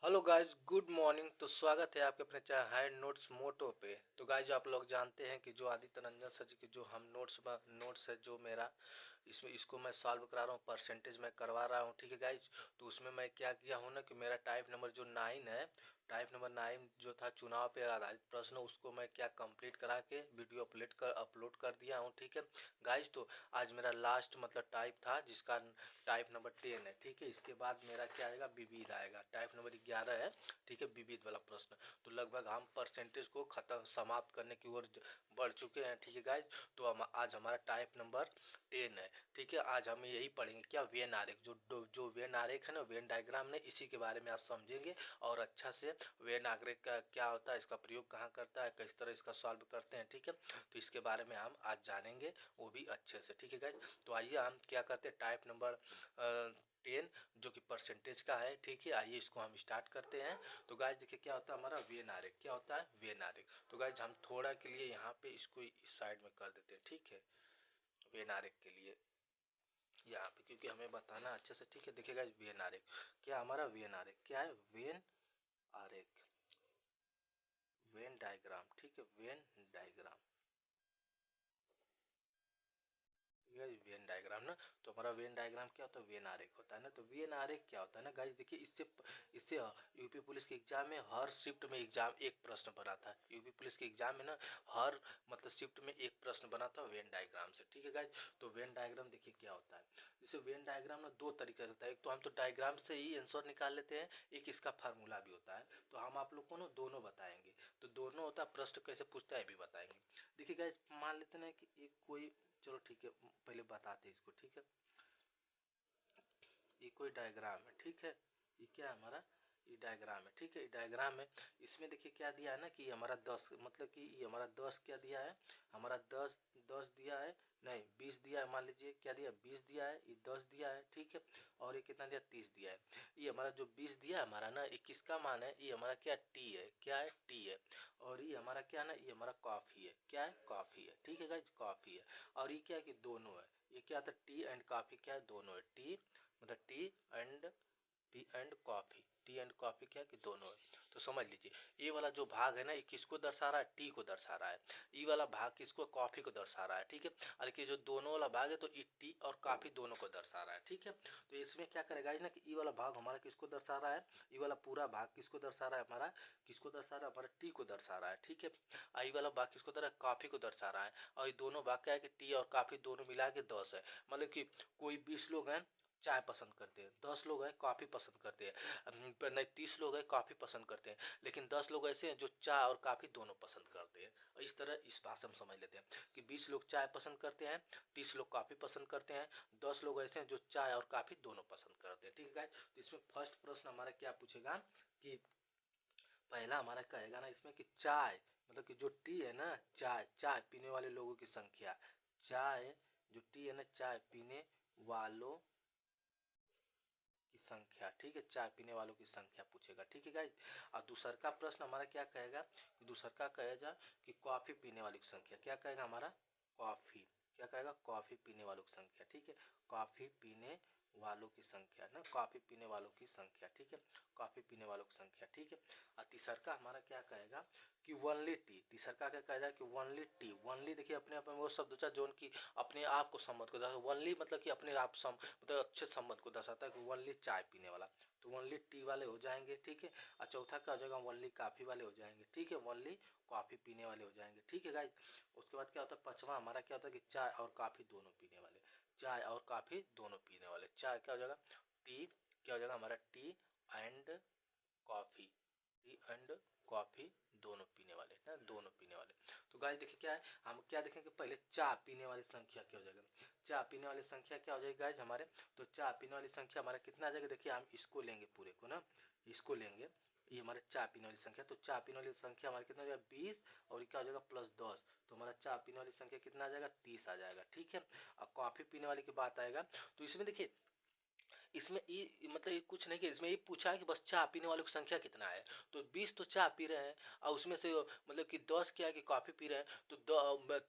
Hello guys, good morning. तो स्वागत है आपके अपने चैनल हाई नोट्स मोटो पे। तो गाइज आप लोग जानते हैं कि जो आदित्य रंजन सर जी की जो हम नोट्स है जो मेरा इसमें इसको मैं सॉल्व करा रहा हूँ, परसेंटेज मैं करवा रहा हूँ। ठीक है गाइज, तो उसमें मैं क्या किया हूँ ना कि मेरा टाइप नंबर जो 9 है, टाइप नंबर 9 जो था चुनाव पे आधारित प्रश्न, उसको मैं क्या कंप्लीट करा के वीडियो अपलोड कर दिया हूँ। ठीक है गाइज, तो आज मेरा लास्ट मतलब टाइप था जिसका टाइप नंबर 10 है। ठीक है, इसके बाद मेरा क्या आएगा, विविध आएगा। टाइप नंबर 11 है। ठीक है, विविध वाला प्रश्न। तो लगभग हम परसेंटेज को खत्म समाप्त करने की ओर बढ़ चुके हैं। ठीक है गाइज, तो आज हमारा टाइप नंबर 10 है। ठीक है, आज हम यही पढ़ेंगे क्या, वेन आरेख। जो वेन आरेख है ना, वेन डायग्राम ने, इसी के बारे में आज समझेंगे और अच्छा से वेन आरेख का क्या होता है, इसका प्रयोग कहाँ करता है, किस तरह इसका सॉल्व करते हैं। ठीक है, तो इसके बारे में हम आज जानेंगे, वो भी अच्छे से। ठीक है गाइज, तो आइए हम क्या करते हैं, टाइप नंबर 10 जो कि परसेंटेज का है। ठीक है, आइए इसको हम स्टार्ट करते हैं। तो गाइज देखिए क्या होता है हमारा वेन आरेख, क्या होता है वेन आरेख। तो गाइज हम थोड़ा के लिए यहाँ पे इसको इस साइड में कर देते हैं। ठीक है, वेन आरेख के लिए यहाँ पे, क्योंकि हमें बताना अच्छे से। ठीक है, देखिए गाइज वेन आरेख क्या, हमारा वेन आरेख क्या है, वेन आरेख, वेन डायग्राम। ठीक है, वेन डायग्राम, वेन डायग्राम ना। तो हमारा वेन डायग्राम क्या होता है, वेन आरेख होता है ना। तो वेन आरेख क्या होता है ना गाइस, देखिए इससे इससे यूपी पुलिस के एग्जाम में हर शिफ्ट में एग्जाम एक प्रश्न बना था। यूपी पुलिस के एग्जाम में ना हर मतलब शिफ्ट में एक प्रश्न बना था वेन डायग्राम से। ठीक है गाइस, तो वेन डायग्राम देखिए क्या होता है। जैसे वेन डायग्राम ना दो तरीके से होता है, एक तो हम तो डायग्राम से ही आंसर निकाल लेते हैं, एक इसका फार्मूला भी होता है। तो हम आप लोग को ना दोनों बताएंगे। तो दोनों होता है, प्रश्न कैसे पूछता है भी बताएंगे। देखिए गाइस, मान लेते हैं कि एक कोई, चलो ठीक है पहले बताते हैं इसको। ठीक है, ये कोई डायग्राम है। ठीक है, ये क्या है हमारा, ये डायग्राम है। ठीक है, ये डायग्राम है। इसमें देखिए क्या दिया है ना कि हमारा 10, मतलब कि ये हमारा 10 क्या दिया है, हमारा 10 10 दिया है, नहीं 20 दिया है। मान लीजिए क्या दिया, 20 दिया है, ये 10 दिया है। ठीक है, और ये कितना दिया, 30 दिया है। ये हमारा जो 20 दिया है हमारा ना, ये किसका मान है, ये हमारा क्या टी है, क्या है टी है। और ये हमारा क्या ना, ये हमारा कॉफी है, क्या है कॉफी है। ठीक है गाइज, कॉफी है। और ये क्या है कि दोनों है, ये क्या था, टी एंड कॉफी क्या है, दोनों है। टी मतलब T and coffee, T and coffee क्या है कि दोनों है। तो समझ लीजिए ये वाला जो भाग है ना, ये किसको दर्शा रहा है, टी को दर्शा रहा है। ये वाला भाग किसको, कॉफी को दर्शा रहा है। ठीक है, और कि जो दोनों वाला भाग है तो ये टी और कॉफी दोनों को दर्शा रहा है। ठीक है, तो इसमें क्या करेगा ना कि ये वाला भाग हमारा किसको दर्शा रहा है, ये वाला पूरा भाग किसको दर्शा रहा है, हमारा किसको दर्शा रहा है, हमारा टी को दर्शा रहा है। ठीक है, ये वाला भाग किसको दर्शा रहा है, कॉफी को दर्शा रहा है। और ये दोनों भाग क्या है कि टी और कॉफी दोनों मिला के 10 है। मतलब कि कोई 20 लोग हैं चाय पसंद करते हैं, 10 लोग हैं कॉफ़ी पसंद करते हैं, नहीं 30 लोग हैं कॉफ़ी पसंद करते हैं, लेकिन 10 लोग ऐसे हैं जो चाय और कॉफ़ी दोनों पसंद करते हैं। इस तरह इस भाषा में समझ लेते हैं कि 20 लोग चाय पसंद करते हैं, 30 लोग कॉफ़ी पसंद करते हैं, 10 लोग ऐसे हैं जो चाय और कॉफ़ी दोनों पसंद करते हैं। ठीक है गाइस, तो इसमें फर्स्ट प्रश्न हमारा क्या पूछेगा कि पहला हमारा कहेगा ना इसमें कि चाय, मतलब कि जो टी है ना, चाय चाय पीने वाले लोगों की संख्या, चाय जो टी है ना, चाय पीने वालों की संख्या। ठीक है, चाय पीने वालों की संख्या पूछेगा। ठीक है गाइज, और दूसरा का प्रश्न हमारा क्या कहेगा, दूसरा का कहेगा कि कॉफी पीने वालों की संख्या, क्या कहेगा हमारा, कॉफी, क्या कहेगा, कॉफी पीने वालों की संख्या। ठीक है, कॉफी पीने वालों की संख्या ना, कॉफी पीने वालों की संख्या। ठीक है, कॉफी पीने वालों की संख्या। ठीक है, और तीसरा का हमारा क्या कहेगा कि वनली टी, तीसरा का क्या कहेगा कि वनली टी। वनली देखिए अपने आप में वो शब्द होता है जो उनकी अपने आप को संबंध को दर्शाता है। वनली मतलब कि अपने आप मतलब अच्छे संबंध को दर्शाता है कि वनली चाय पीने वाला, तो वनली टी वाले हो जाएंगे। ठीक है, और चौथा क्या हो जाएगा, वनली कॉफ़ी वाले हो जाएंगे। ठीक है, वनली कॉफ़ी पीने वाले हो जाएंगे। ठीक है गाइज, उसके बाद क्या होता है, पांचवा हमारा क्या होता है कि चाय और कॉफ़ी दोनों पीने वाले, चाय और कॉफ़ी दोनों पीने वाले। चाय क्या हो जाएगा, टी क्या हो जाएगा हमारा, T and coffee, T and coffee दोनों पीने वाले ना, दोनों पीने वाले। तो गाइस देखिए क्या है, हम क्या देखेंगे पहले, चाय पीने वाली संख्या क्या हो जाएगा, चाय पीने वाली संख्या क्या हो जाएगी गाइस हमारे, तो चाय पीने वाली संख्या हमारा कितना आ जाएगा, देखिए हम इसको लेंगे पूरे को ना, इसको लेंगे, ये हमारे चाय पीने वाली संख्या। तो चाय पीने वाली संख्या हमारे कितना हो जाएगा 20, और क्या हो जाएगा प्लस 10, तो हमारा चाय पीने वाली संख्या कितना आ जाएगा 30 आ जाएगा। ठीक है, और कॉफ़ी पीने वाली की बात आएगा तो इसमें देखिए इसमें ये मतलब ये कुछ नहीं कि इसमें ये पूछा है कि बस चाय पीने वालों की संख्या कितना है, तो 20 तो चाय पी रहे हैं, और उसमें से मतलब कि 10 क्या है कि कॉफ़ी पी रहे हैं, तो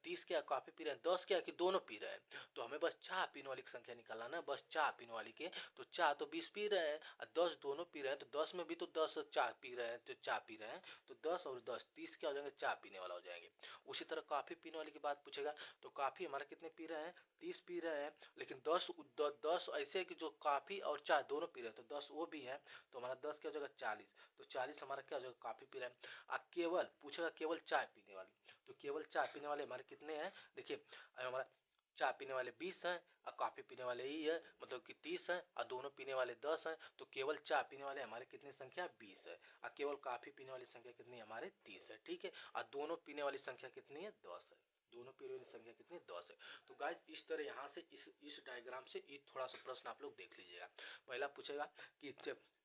30 क्या कॉफ़ी पी रहे हैं, 10 क्या है कि दोनों पी रहे हैं। तो हमें बस चाय पीने वाली की संख्या निकालना ना, बस चाय पीने वाली के, तो चाय तो 20 पी रहे हैं और 10 दोनों पी रहे हैं, तो 10 में भी तो 10 चाय पी रहे हैं, तो चाय पी रहे हैं, तो 10 और 10 30 क्या हो जाएंगे, चाय पीने वाला हो जाएंगे। उसी तरह कॉफ़ी पीने वाली की बात पूछेगा, तो कॉफ़ी हमारा कितने पी रहे हैं, 30 पी रहे हैं, लेकिन 10 ऐसे है कि जो कॉफ़ी और चाय दोनों पी रहे हैं, तो 10 वो भी है, तो हमारा 10 क्या हो जाएगा, 40, तो 40 हमारा क्या हो जाएगा, कॉफ़ी पी रहे हैं। अब केवल पूछेगा केवल चाय पीने वाली, तो केवल चाय पीने वाले हमारे कितने हैं, देखिए हमारा चाय पीने वाले 20 हैं और कॉफ़ी पीने वाले ही है, मतलब कि 30 हैं, और दोनों पीने वाले 10 हैं, तो केवल चाय पीने वाले हमारे कितनी संख्या 20 है, और केवल कॉफ़ी पीने वाली संख्या कितनी है, हमारे 30 है, ठीक है। और दोनों पीने वाली संख्या कितनी है, 10 है, दोनों पीने वाली संख्या कितनी 10 है। तो गाइस इस तरह यहाँ से इस डायग्राम से ये थोड़ा सा प्रश्न आप लोग देख लीजिएगा। पहला पूछेगा कि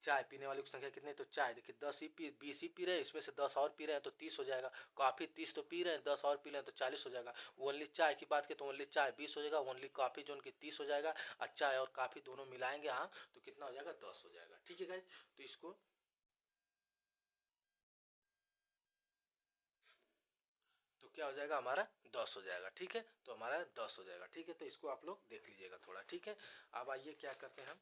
चाय पीने वालों की संख्या कितनी है, तो चाय देखिए 10 ही पी 20 ही पी रहे हैं, इसमें से 10 और पी रहे हैं तो 30 हो जाएगा। कॉफ़ी 30 तो पी रहे हैं, 10 और पी रहे हैं तो 40 हो जाएगा। ओनली चाय की बात करें तो ओनली चाय 20 हो जाएगा, ओनली कॉफ़ी जो उनकी 30 हो जाएगा, और चाय और कॉफ़ी दोनों मिलाएंगे हाँ तो कितना हो जाएगा, 10 हो जाएगा, ठीक है गाइज। तो इसको तो क्या हो जाएगा, हमारा 10 हो जाएगा, ठीक है, तो हमारा 10 हो जाएगा, ठीक है। तो इसको आप लोग देख लीजिएगा थोड़ा, ठीक है। अब आइए क्या करते हैं हम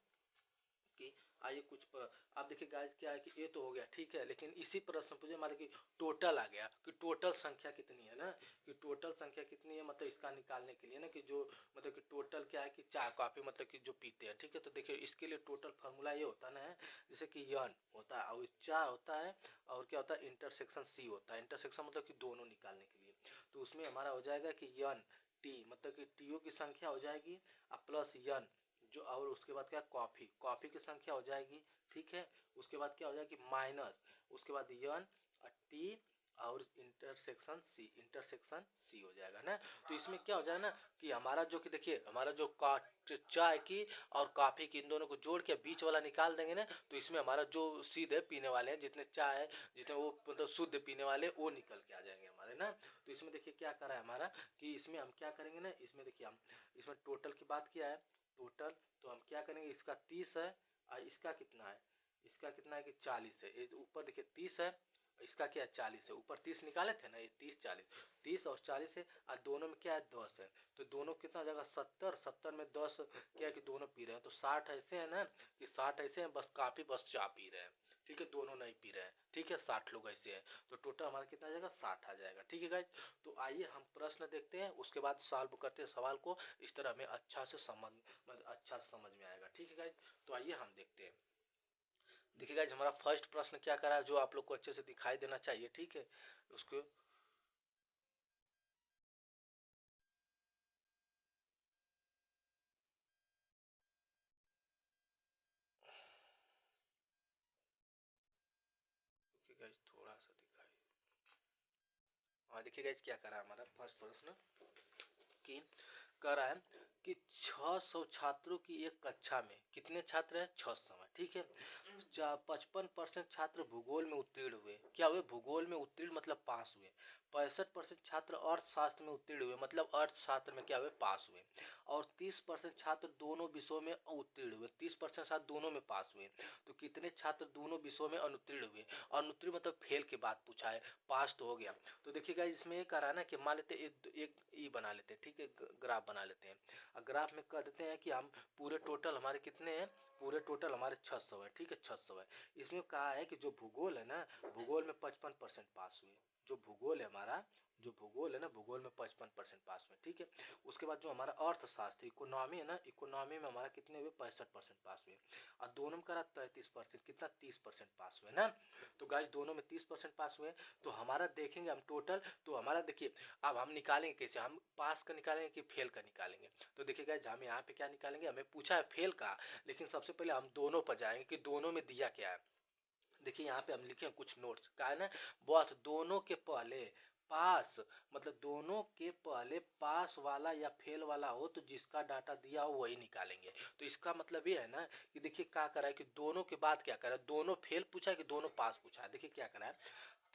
कि आइए कुछ पर आप देखिए गाइस क्या है कि ये तो हो गया, ठीक है, लेकिन इसी प्रश्न पूछे मान कि टोटल आ गया कि टोटल संख्या कितनी है ना, कि टोटल संख्या कितनी है, मतलब इसका निकालने के लिए ना कि जो मतलब कि टोटल क्या है कि चाय कॉफी मतलब कि जो पीते हैं, ठीक है। तो देखिए इसके लिए टोटल फार्मूला ये होता ना है, जैसे कि यन होता है और चाय होता है, और क्या होता है इंटरसेक्शन सी होता है, इंटरसेक्शन मतलब कि दोनों निकालने के लिए, तो उसमें हमारा हो जाएगा कि यन टी मतलब कि टीओ की संख्या हो जाएगी और प्लस यन जो, और उसके बाद क्या कॉफ़ी कॉफ़ी की संख्या हो जाएगी, ठीक है। उसके बाद क्या हो जाएगी माइनस, उसके बाद यन टी और इंटरसेक्शन सी हो जाएगा ना। तो इसमें क्या हो जाएगा ना कि हमारा जो कि देखिए हमारा जो चाय की और कॉफ़ी की इन दोनों को जोड़ के बीच वाला निकाल देंगे ना, तो इसमें हमारा जो सीधे पीने वाले हैं जितने चाय है जितने वो मतलब शुद्ध पीने वाले वो निकल के आ जाएंगे हमारे ना। तो इसमें देखिए क्या करा है हमारा कि इसमें हम क्या करेंगे ना, इसमें देखिए हम इसमें टोटल की बात किया है, टोटल तो हम क्या करेंगे, इसका 30 है और इसका कितना है, इसका कितना है कि 40 है, ये ऊपर देखिए 30 है, इसका क्या है 40 है, ऊपर 30 निकाले थे ना, ये 30 40 30 और 40 है, और दोनों में क्या है 10 है, तो दोनों कितना हो जाएगा 70, 70 में 10 क्या है कि दोनों पी रहे हैं, तो 60 ऐसे है ना कि 60 ऐसे हैं बस काफ़ी बस चाय पी रहे हैं, ठीक है, दोनों नहीं पी रहे हैं, ठीक है, 60 लोग ऐसे हैं, तो टोटल हमारा कितना आ जाएगा 60 आ जाएगा, ठीक है गाइज। तो आइए हम प्रश्न देखते हैं, उसके बाद सॉल्व करते हैं सवाल को, इस तरह हमें अच्छा से समझ मतलब अच्छा से समझ में आएगा, ठीक है गाइज। तो आइए हम देखते हैं, देखिए गाइज हमारा फर्स्ट प्रश्न क्या करा है जो आप लोग को अच्छे से दिखाई देना चाहिए, ठीक है उसको। देखिए गाइज थोड़ा सा दिखाई, हाँ देखिए गाइज क्या करा हमारा फर्स्ट प्रश्न कि कह रहा है कि 600 छात्रों की एक कक्षा में कितने छात्र हैं, 600 हैं, ठीक है। 55% छात्र भूगोल में उत्तीर्ण हुए, क्या हुए भूगोल में उत्तीर्ण मतलब पास हुए। 65% छात्र अर्थशास्त्र में उत्तीर्ण हुए मतलब अर्थशास्त्र में क्या हुए पास हुए। और 30% छात्र दोनों विषयों में उत्तीर्ण हुए, 30% छात्र दोनों में पास हुए। तो कितने छात्र दोनों विषयों में अनुत्तीर्ण हुए, अनुत्तीर्ण मतलब फेल के बाद पूछा है, पास तो हो गया। तो देखिएगा इसमें ये करा ना कि मान लेते एक ई बना लेते हैं, ठीक है, ग्राफ बना लेते हैं। ग्राफ में कह देते हैं कि हम पूरे टोटल हमारे कितने हैं, पूरे टोटल हमारे 600 है, ठीक है 600 है। इसमें कहा है कि जो भूगोल है ना, भूगोल में 55% पास हुए, जो भूगोल है हमारा, जो भूगोल है ना भूगोल में 55% पास हुए, ठीक है। उसके बाद जो हमारा अर्थशास्त्र इकोनॉमी है ना, इकोनॉमी में हमारा कितने हुए 65% पास हुए। और दोनों में करा 33%, कितना 30% पास हुए ना। तो गाइस दोनों में 30% पास हुए, तो हमारा देखेंगे हम टोटल, तो हमारा देखिए अब हम निकालेंगे कैसे, हम पास का निकालेंगे कि फेल का निकालेंगे। तो देखिए गाइस हम यहाँ पे क्या निकालेंगे, हमें पूछा है फेल का, लेकिन सबसे पहले हम दोनों पर जाएंगे कि दोनों में दिया क्या है। देखिए यहाँ पे हम लिखे कुछ नोट्स का है ना, बहुत दोनों के पहले पास मतलब दोनों के पहले पास वाला या फेल वाला हो तो जिसका डाटा दिया हो वही निकालेंगे। तो इसका मतलब ये है ना कि देखिए क्या करा है कि दोनों के बाद क्या करा है, दोनों फेल पूछा है कि दोनों पास पूछा है। देखिए क्या करा है,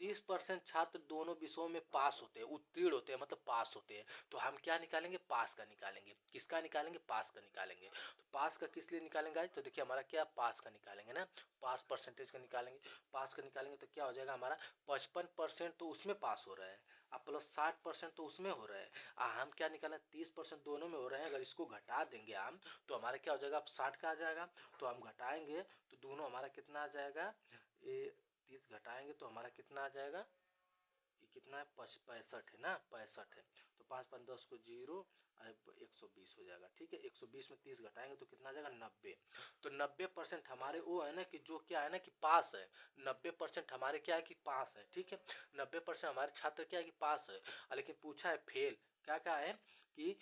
30% छात्र दोनों विषयों में पास होते हैं, उत्तीर्ण होते हैं, मतलब पास होते हैं। तो हम क्या निकालेंगे, पास का निकालेंगे। किसका निकालेंगे, पास का निकालेंगे। तो पास का किस लिए निकालेंगे आज, तो देखिए हमारा क्या, पास का निकालेंगे ना, पास परसेंटेज का निकालेंगे। पास का निकालेंगे तो क्या हो जाएगा हमारा, 55% तो उसमें पास हो रहा है अब, प्लस 60% तो उसमें हो रहा है। हम क्या निकालें, 30% दोनों में हो रहे हैं। अगर इसको घटा देंगे हम तो हमारा क्या हो जाएगा, अब 60 का आ जाएगा। तो हम घटाएंगे तो दोनों हमारा कितना आ जाएगा, ये 30 घटाएंगे तो हमारा कितना आ जाएगा, ये कितना है, 65 है ना, 65 है। तो 5 5 10 को 0, 120 हो जाएगा। ठीक है, 120 में 30 घटाएंगे तो कितना आ जाएगा, 90। तो 90% हमारे वो है ना कि जो क्या है ना कि पास है। 90% हमारे क्या है कि पास है। ठीक है, 90% हमारे छात्र क्या है कि पास है। लेकिन पूछा है फेल, क्या क्या है कि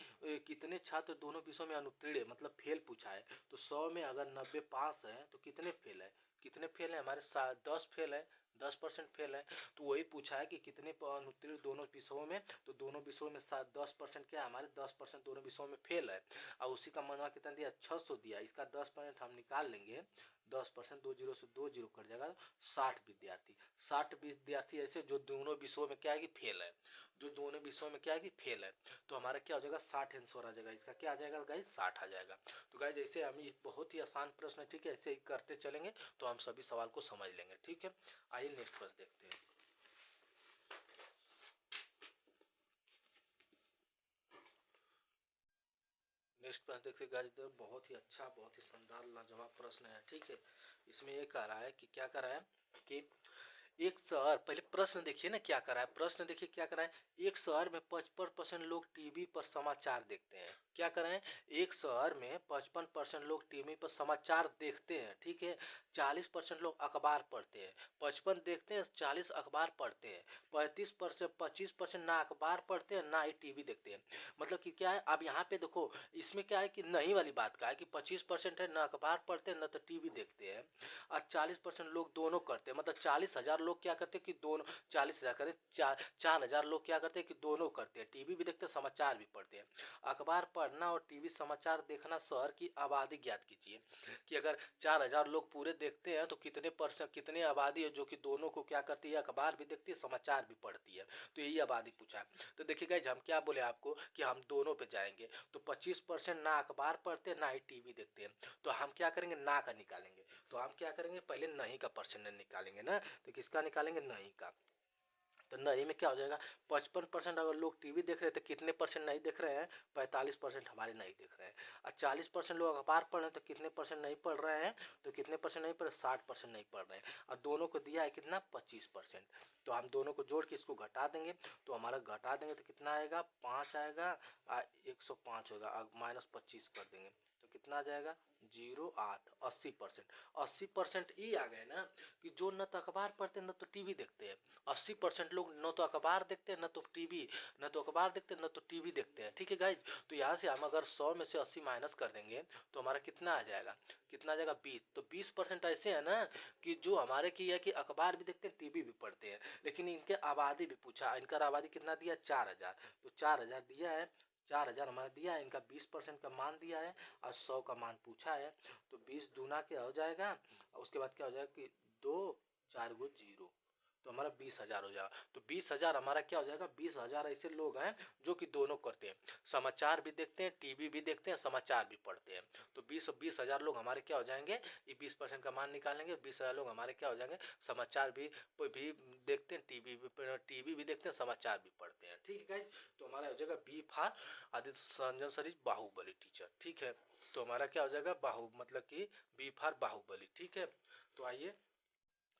कितने छात्र दोनों विषयों में अनुत्तीर्ण है, मतलब फेल पूछा है। तो 100 में अगर 90 पास है तो कितने फेल है, कितने फेल है हमारे, 10 फेल है, 10% फेल है। तो वही पूछा है कि कितने अनुत्तीर्ण दोनों विषयों में, तो दोनों विषयों में 10% क्या है हमारे, 10% दोनों विषयों में फेल है। और उसी का मनवा कितना दिया, 600 दिया। इसका 10% हम निकाल लेंगे, 10% 2 जीरो से 2 जीरो कट जाएगा, 60 विद्यार्थी। 60 विद्यार्थी ऐसे जो दोनों विषयों में क्या है कि फेल है, जो दोनों विषयों में क्या है कि फेल है। तो हमारा क्या हो जाएगा, 60 आंसर आ जाएगा। इसका क्या आ जाएगा गाइस, 60 आ जाएगा। तो गाइस जैसे हम, ये बहुत ही आसान प्रश्न है, ठीक है, ऐसे ही करते चलेंगे तो हम सभी सवाल को समझ लेंगे। ठीक है, आइए नेक्स्ट प्रश्न देखते हैं। नेक्स्ट प्रश्न देखिए गाइस, बहुत ही अच्छा, बहुत ही शानदार लाजवाब प्रश्न है। ठीक है, इसमें ये कह रहा है कि क्या कर रहा है कि एक शहर, पहले प्रश्न देखिए ना क्या करा है, प्रश्न देखिए क्या करा है, एक शहर में 55% लोग टीवी पर समाचार देखते हैं। क्या करें, एक शहर में 55% लोग टीवी पर समाचार देखते हैं। ठीक है, 40% लोग अखबार पढ़ते हैं। 55 देखते हैं, 40 अखबार पढ़ते हैं। 25% ना अखबार पढ़ते हैं ना ही टीवी देखते हैं। मतलब कि क्या है, अब यहाँ पे देखो इसमें क्या है कि नहीं वाली बात का है कि 25% है ना अखबार पढ़ते हैं ना तो टीवी देखते हैं, और 40% लोग दोनों करते हैं। मतलब 40,000 लोग क्या करते हैं कि दोनों, 40,000 करें, 4,000 लोग क्या करते हैं कि दोनों करते हैं, टीवी भी देखते हैं समाचार भी पढ़ते हैं। अखबार पढ़ना और टीवी समाचार देखना, शहर की आबादी ज्ञात कीजिए कि अगर 4,000 लोग पूरे देखते हैं तो कितने परसेंट, कितने आबादी है जो कि दोनों को क्या करती है, अखबार भी देखती है समाचार भी पढ़ती है। तो यही आबादी पूछा है। तो देखिए गाइस हम क्या बोले आपको कि हम दोनों पे जाएंगे। तो 25% ना अखबार पढ़ते हैं ना ही टीवी देखते हैं। तो हम क्या करेंगे, ना का निकालेंगे। तो हम क्या करेंगे, पहले नहीं का परसेंटेज निकालेंगे ना। तो किसका निकालेंगे, नहीं का। तो नहीं में क्या हो जाएगा, 55% अगर लोग टीवी देख रहे हैं तो कितने परसेंट नहीं देख रहे हैं, 45% हमारे नहीं देख रहे हैं। और 40% लोग अखबार पढ़ रहे हैं तो कितने परसेंट नहीं पढ़ रहे हैं, तो कितने परसेंट नहीं पढ़ रहे, 60% नहीं पढ़ रहे हैं। और दोनों को दिया है कितना, 25%। तो हम दोनों को जोड़ के इसको घटा देंगे। तो हमारा घटा देंगे तो कितना आएगा, 5 आएगा, 105 होगा, -25 कर देंगे तो कितना आ जाएगा, 0.8, 80%। 80% ये आ गए ना कि जो न तो अखबार पढ़ते हैं न तो टीवी देखते हैं। 80% लोग न तो अखबार देखते हैं न तो टीवी, न तो अखबार देखते हैं न तो टीवी देखते हैं। ठीक है गाइज, तो यहाँ से हम अगर 100 में से 80 माइनस कर देंगे तो हमारा कितना आ जाएगा, कितना आ जाएगा, 20। तो 20% ऐसे है ना कि जो हमारे की है कि अखबार भी देखते हैं टीवी भी पढ़ते हैं। लेकिन इनके आबादी भी पूछा, इनका आबादी कितना दिया, 4,000। तो 4,000 दिया है, 4,000 हमारा दिया है, इनका 20% का मान दिया है और 100 का मान पूछा है। तो 20 दूना क्या हो जाएगा, और उसके बाद क्या हो जाएगा कि 2 4 गो 0, तो हमारा 20,000 हो जाएगा। तो 20,000 हमारा क्या हो जाएगा, 20,000 ऐसे लोग हैं जो कि दोनों करते हैं, समाचार भी देखते हैं, टीवी भी देखते हैं, समाचार भी पढ़ते हैं। तो 20,000 लोग हमारे क्या हो जाएंगे, ये 20% का मान निकालेंगे, 20,000 लोग हमारे क्या हो जाएंगे, समाचार भी देखते हैं, टीवी भी देखते हैं, समाचार भी पढ़ते हैं। ठीक है गाइज, तो हमारा हो जाएगा B for Aditya Ranjan sir is Baahubali teacher. ठीक है, तो हमारा क्या हो जाएगा, मतलब कि बी फॉर बाहुबली। ठीक है, तो आइए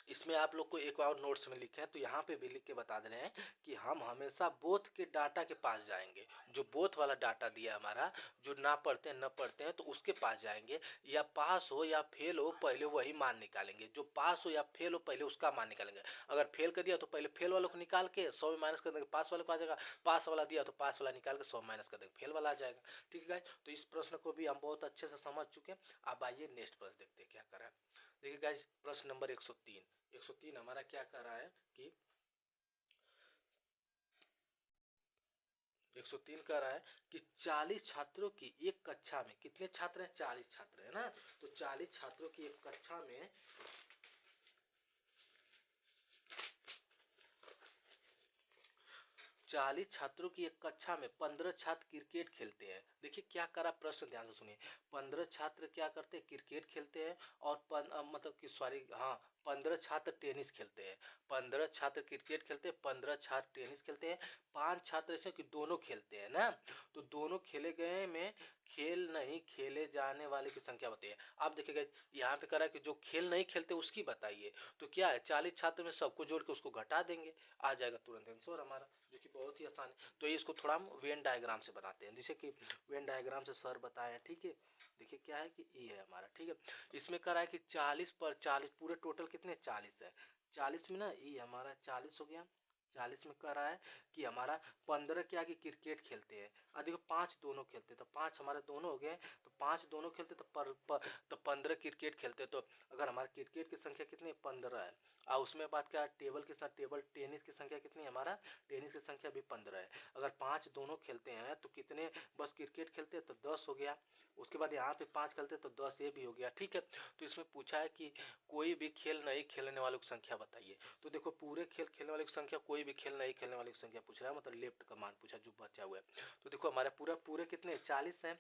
इसमें आप लोग को एक और नोट्स में लिखे हैं तो यहाँ पे भी लिख के बता दे रहे हैं कि हम हमेशा बोथ के डाटा के पास जाएंगे। जो बोथ वाला डाटा दिया हमारा, जो ना पढ़ते हैं न पढ़ते हैं तो उसके पास जाएंगे, या पास हो या फेल हो पहले वही मान निकालेंगे। जो पास हो या फेल हो पहले उसका मान निकालेंगे। अगर फेल कर दिया तो पहले फेल वालों को निकाल के 100 में माइनस कर देंगे, पास वाले को आ जाएगा। पास वाला दिया तो पास वाला निकाल के 100 माइनस कर देंगे, फेल वाला आ जाएगा। ठीक है, तो इस प्रश्न को भी हम बहुत अच्छे से समझ चुके हैं। अब आइए नेक्स्ट प्रश्न देखते हैं क्या करा है। देखिए गाइस प्रश्न नंबर 103, 103 हमारा क्या कर रहा है कि 103 कह रहा है कि 40 छात्रों की एक कक्षा में, कितने छात्र हैं? 40 छात्र है ना। तो 40 छात्रों की एक कक्षा में 40 छात्रों की एक कक्षा में 15 छात्र क्रिकेट खेलते हैं। देखिए क्या करा, प्रश्न ध्यान से सुनिए। 15 छात्र क्या करते हैं? क्रिकेट खेलते हैं। और मतलब कि सॉरी, हाँ, 15 छात्र टेनिस खेलते हैं। 15 छात्र क्रिकेट खेलते हैं, 15 छात्र टेनिस खेलते हैं, 5 छात्र ऐसे कि दोनों खेलते हैं ना। तो दोनों खेले गए में खेल नहीं खेले जाने वाले की संख्या बताइए। आप देखिएगा यहाँ पे करा कि जो खेल नहीं खेलते उसकी बताइए। तो क्या है, 40 छात्र में सबको जोड़ के उसको घटा देंगे, आ जाएगा तुरंत आंसर हमारा, जो कि बहुत ही आसान है। तो इसको थोड़ा हम वेन डायग्राम से बनाते हैं, जैसे कि वेन डायग्राम से सर बताए, ठीक है। देखिए क्या है कि ये है हमारा, ठीक है। इसमें कह रहा है कि 40 पर 40, पूरे टोटल कितने? 40 है। 40 में ना ये हमारा 40 हो गया। 40 में कह रहा है कि हमारा 15 क्या कि क्रिकेट खेलते हैं, और देखो 5 दोनों खेलते हैं, तो 5 हमारे दोनों हो गए। तो 5 दोनों खेलते तो तो 15 क्रिकेट खेलते। तो अगर हमारे क्रिकेट की संख्या कितनी है? 15 है। और उसमें बात क्या, टेबल के साथ टेबल टेनिस की संख्या कितनी है? हमारा टेनिस की संख्या भी 15 है। अगर 5 दोनों खेलते हैं तो कितने बस क्रिकेट खेलते हैं? तो 10 हो गया। उसके बाद यहाँ पे 5 खेलते हैं तो 10 ये भी हो गया, ठीक है। तो इसमें पूछा है कि कोई भी खेल नहीं खेलने वालों की संख्या बताइए। तो देखो पूरे खेल खेलने वाले की संख्या, कोई भी खेल नहीं खेलने वाले की संख्या पूछ रहा है, मतलब लेफ्ट का मान पूछा जो बचा हुआ है। तो देखो हमारे पूरे कितने? 40 है।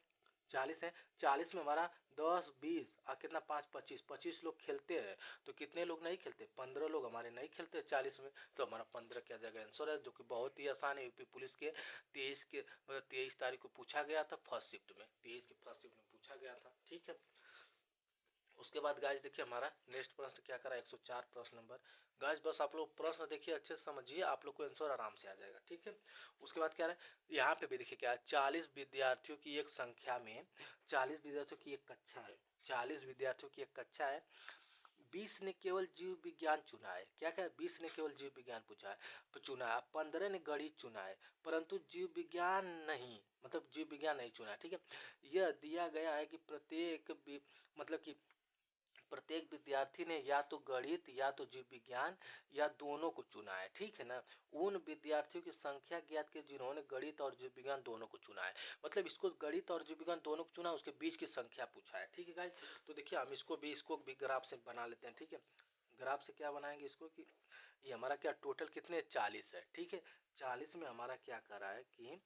40 है। 40 में हमारा 10 20 और कितना? 5 25, 25 लोग खेलते हैं। तो कितने लोग नहीं खेलते? 15 लोग हमारे नहीं खेलते 40 में। तो हमारा 15 क्या जगह आंसर है, जो कि बहुत ही आसान है। यूपी पुलिस के 23 तारीख को पूछा गया था, फर्स्ट शिफ्ट में, 23 के फर्स्ट शिफ्ट में पूछा गया था, ठीक है। उसके बाद गाइस देखिए हमारा नेक्स्ट प्रश्न क्या करा, 104 प्रश्न नंबर। गाइस बस आप लोग प्रश्न देखिए, अच्छे से समझिए, आप लोग को आंसर आराम से आ जाएगा, ठीक है। उसके बाद क्या है, यहाँ पे भी देखिए क्या है, 40 विद्यार्थियों की एक संख्या में, 40 विद्यार्थियों की एक कक्षा है, 40 विद्यार्थियों की एक कक्षा है। 20 ने केवल जीव विज्ञान चुना है। क्या क्या? 20 ने केवल जीव विज्ञान पूछा है, चुना है। 15 ने गणित चुना है, परंतु जीव विज्ञान नहीं, मतलब जीव विज्ञान नहीं चुना है, ठीक है। यह दिया गया है कि मतलब कि प्रत्येक विद्यार्थी ने या तो गणित या तो जीव विज्ञान या दोनों को चुना है, ठीक है ना। उन विद्यार्थियों की संख्या ज्ञात की जिन्होंने गणित और जीव विज्ञान दोनों को चुना है, मतलब इसको गणित और जीव विज्ञान दोनों को चुना, उसके बीच की संख्या पूछा है, ठीक है गाइस। तो देखिए हम इसको भी ग्राफ से बना लेते हैं, ठीक है। ग्राफ से क्या बनाएंगे इसको कि ये हमारा क्या टोटल कितने? 40 है, ठीक है। 40 में हमारा क्या कर रहा है कि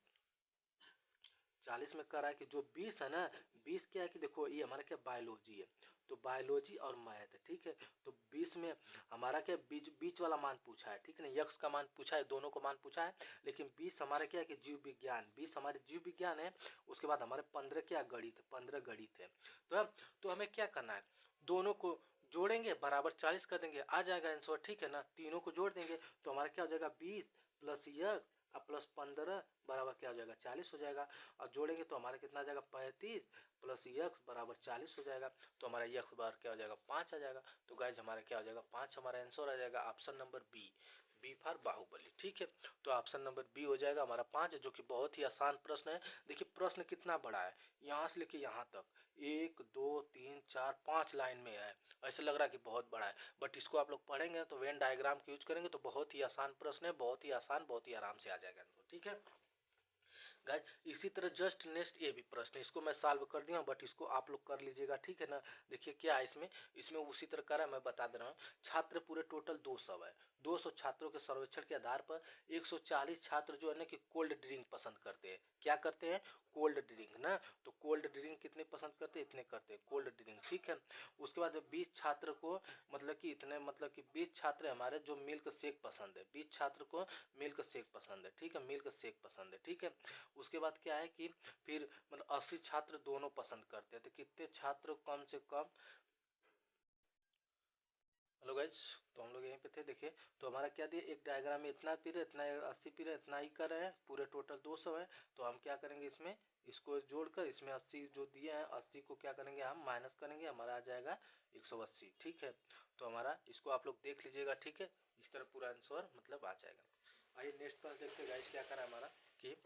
40 में कर रहा है कि जो 20 है ना, 20 क्या है कि देखो ये हमारा क्या बायोलॉजी है, तो बायोलॉजी और मैथ है, ठीक है। तो 20 में हमारा क्या बीच बीच वाला मान पूछा है, ठीक है ना, यक्स का मान पूछा है, दोनों को मान पूछा है। लेकिन 20 हमारा क्या है कि जीव विज्ञान, 20 हमारे जीव विज्ञान है। उसके बाद हमारे 15 क्या गणित, 15 गणित है। तो हमें क्या करना है, दोनों को जोड़ेंगे, बराबर 40 कर देंगे, आ जाएगा आंसर, ठीक है ना। तीनों को जोड़ देंगे तो हमारा क्या हो जाएगा, 20 प्लस यक्स और प्लस 15 बराबर क्या हो जाएगा, 40 हो जाएगा। और जोड़ेंगे तो हमारा कितना आ जाएगा, 35 प्लस यक्स बराबर 40 हो जाएगा। तो हमारा यक्स बार क्या हो जाएगा, 5 आ जाएगा। तो गाइज हमारा क्या हो जाएगा, 5 हमारा आंसर आ जाएगा, option number B, B for Baahubali, ठीक है। तो ऑप्शन नंबर बी हो जाएगा हमारा 5, जो कि बहुत ही आसान प्रश्न है। देखिए प्रश्न कितना बड़ा है, यहाँ से लेके यहाँ तक 1 2 3 4 5 लाइन में है। ऐसा लग रहा है कि बहुत बड़ा है, बट इसको आप लोग पढ़ेंगे तो वेन डायग्राम का यूज करेंगे तो बहुत ही आसान प्रश्न है, बहुत ही आसान, बहुत ही आराम से आ जाएगा आंसर, ठीक है गाइस। इसी तरह जस्ट नेक्स्ट ये भी प्रश्न है, इसको मैं सॉल्व कर दिया बट इसको आप लोग कर लीजिएगा, ठीक है ना। देखिए क्या है इसमें, इसमें उसी तरह का है, मैं बता दे रहा हूँ। छात्र पूरे टोटल 200 है। 200 छात्रों के सर्वेक्षण के आधार पर 140 छात्र जो है ना कि कोल्ड ड्रिंक पसंद करते हैं। क्या करते हैं, कोल्ड ड्रिंक ना। तो कोल्ड ड्रिंक कितने पसंद करते हैं, इतने करते हैं कोल्ड ड्रिंक, ठीक है। उसके बाद 20 छात्र को मतलब कि इतने, मतलब कि 20 छात्र हमारे जो मिल्क शेक पसंद है, 20 छात्र को मिल्क शेक पसंद है, ठीक है, मिल्क शेक पसंद है, ठीक है। उसके बाद क्या है कि फिर मतलब 80 छात्र दोनों पसंद करते हैं, तो कितने छात्र कम से कम। हेलो गाइज, तो हम लोग यहीं पे थे, देखिए। तो हमारा क्या दिया, एक डायग्राम में इतना पीरियड, इतना 80 पीरियड, इतना ही कर रहे हैं, पूरे टोटल 200 है। तो हम क्या करेंगे इसमें, इसको जोड़कर इसमें 80 जो दिए हैं, 80 को क्या करेंगे हम माइनस करेंगे, हमारा आ जाएगा 180, ठीक है। तो हमारा इसको आप लोग देख लीजिएगा, ठीक है। इस तरह पूरा आंसर मतलब आ जाएगा। आइए नेक्स्ट पर देखते हैं गाइज क्या करा हमारा कि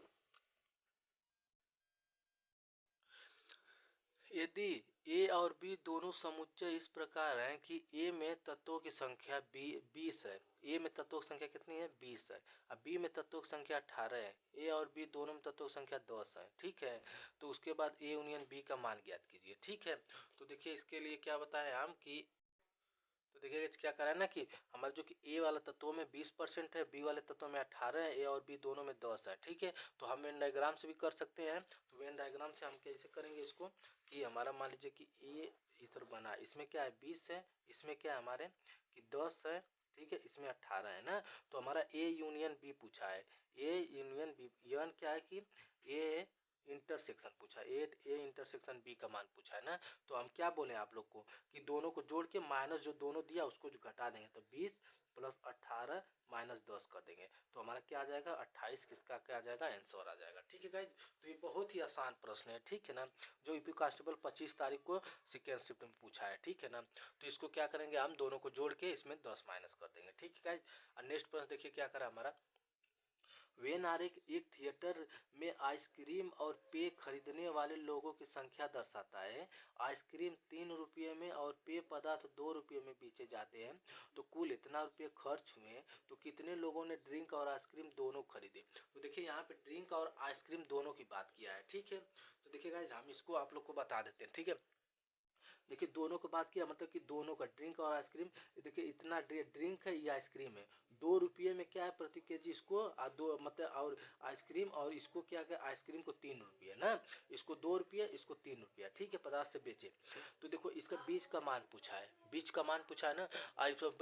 यदि ए और बी दोनों समुच्चय इस प्रकार हैं कि ए में में तत्वों की संख्या 20 है, ए में तत्वों की संख्या कितनी है 20 है, अब बी में तत्वों की संख्या 18 है, ए और बी दोनों में तत्वों की संख्या 10 है, ठीक है। तो उसके बाद ए यूनियन बी का मान ज्ञात कीजिए, ठीक है। तो देखिए इसके लिए क्या बताएं हम कि, तो देखिए क्या करा है ना कि हमारे जो कि ए वाला तत्वों में 20% है, बी वाले तत्वों में 18 है, ए और बी दोनों में 10 है, ठीक है। तो हम वेन डायग्राम से भी कर सकते हैं। तो वेन डायग्राम से हम कैसे करेंगे इसको कि हमारा मान लीजिए कि ए इधर बना, इसमें क्या है 20 है, इसमें क्या है हमारे कि 10 है, ठीक है, इसमें 18 है ना। तो हमारा ए यूनियन बी पूछा है, ए यूनियन बी, यन क्या है कि ए इंटरसेक्शन पूछा, ए इंटरसेक्शन बी का मान पूछा है ना। तो हम क्या बोले आप लोग को कि दोनों को जोड़ के माइनस जो दोनों दिया उसको जो घटा देंगे, तो 20 प्लस 18 माइनस 10 कर देंगे, तो हमारा क्या आ जाएगा 28, किसका क्या आ जाएगा आंसर आ जाएगा, ठीक है गाइज। तो ये बहुत ही आसान प्रश्न है, ठीक है ना, जो यूपी कांस्टेबल 25 तारीख को सेकेंड शिफ्ट में पूछा है, ठीक है ना। तो इसको क्या करेंगे हम दोनों को जोड़ के इसमें 10 माइनस कर देंगे, ठीक है गाइज। और नेक्स्ट प्रश्न देखिए क्या करा हमारा, वेन आरेख एक थिएटर में आइसक्रीम और पेय खरीदने वाले लोगों की संख्या दर्शाता है। आइसक्रीम 3 रुपये में और पेय पदार्थ 2 रुपये में बेचे जाते हैं, तो कुल इतना रुपये खर्च हुए, तो कितने लोगों ने ड्रिंक और आइसक्रीम दोनों खरीदे। तो देखिए यहाँ पे ड्रिंक और आइसक्रीम दोनों की बात किया है, ठीक है। तो देखिए गाइस हम इसको आप लोग को बता देते हैं, ठीक है। देखिए दोनों को बात किया मतलब कि दोनों का ड्रिंक और आइसक्रीम, देखिए इतना ड्रिंक है या आइसक्रीम है, 2 रुपये में क्या है प्रति केजी इसको, दो मतलब और आइसक्रीम, और इसको क्या है आइसक्रीम को 3 रुपये ना, इसको 2 रुपये इसको 3 रुपया, ठीक है, पदार्थ से बेचे। तो देखो इसका बीच का मान पूछा है, बीच का मान पूछा है ना,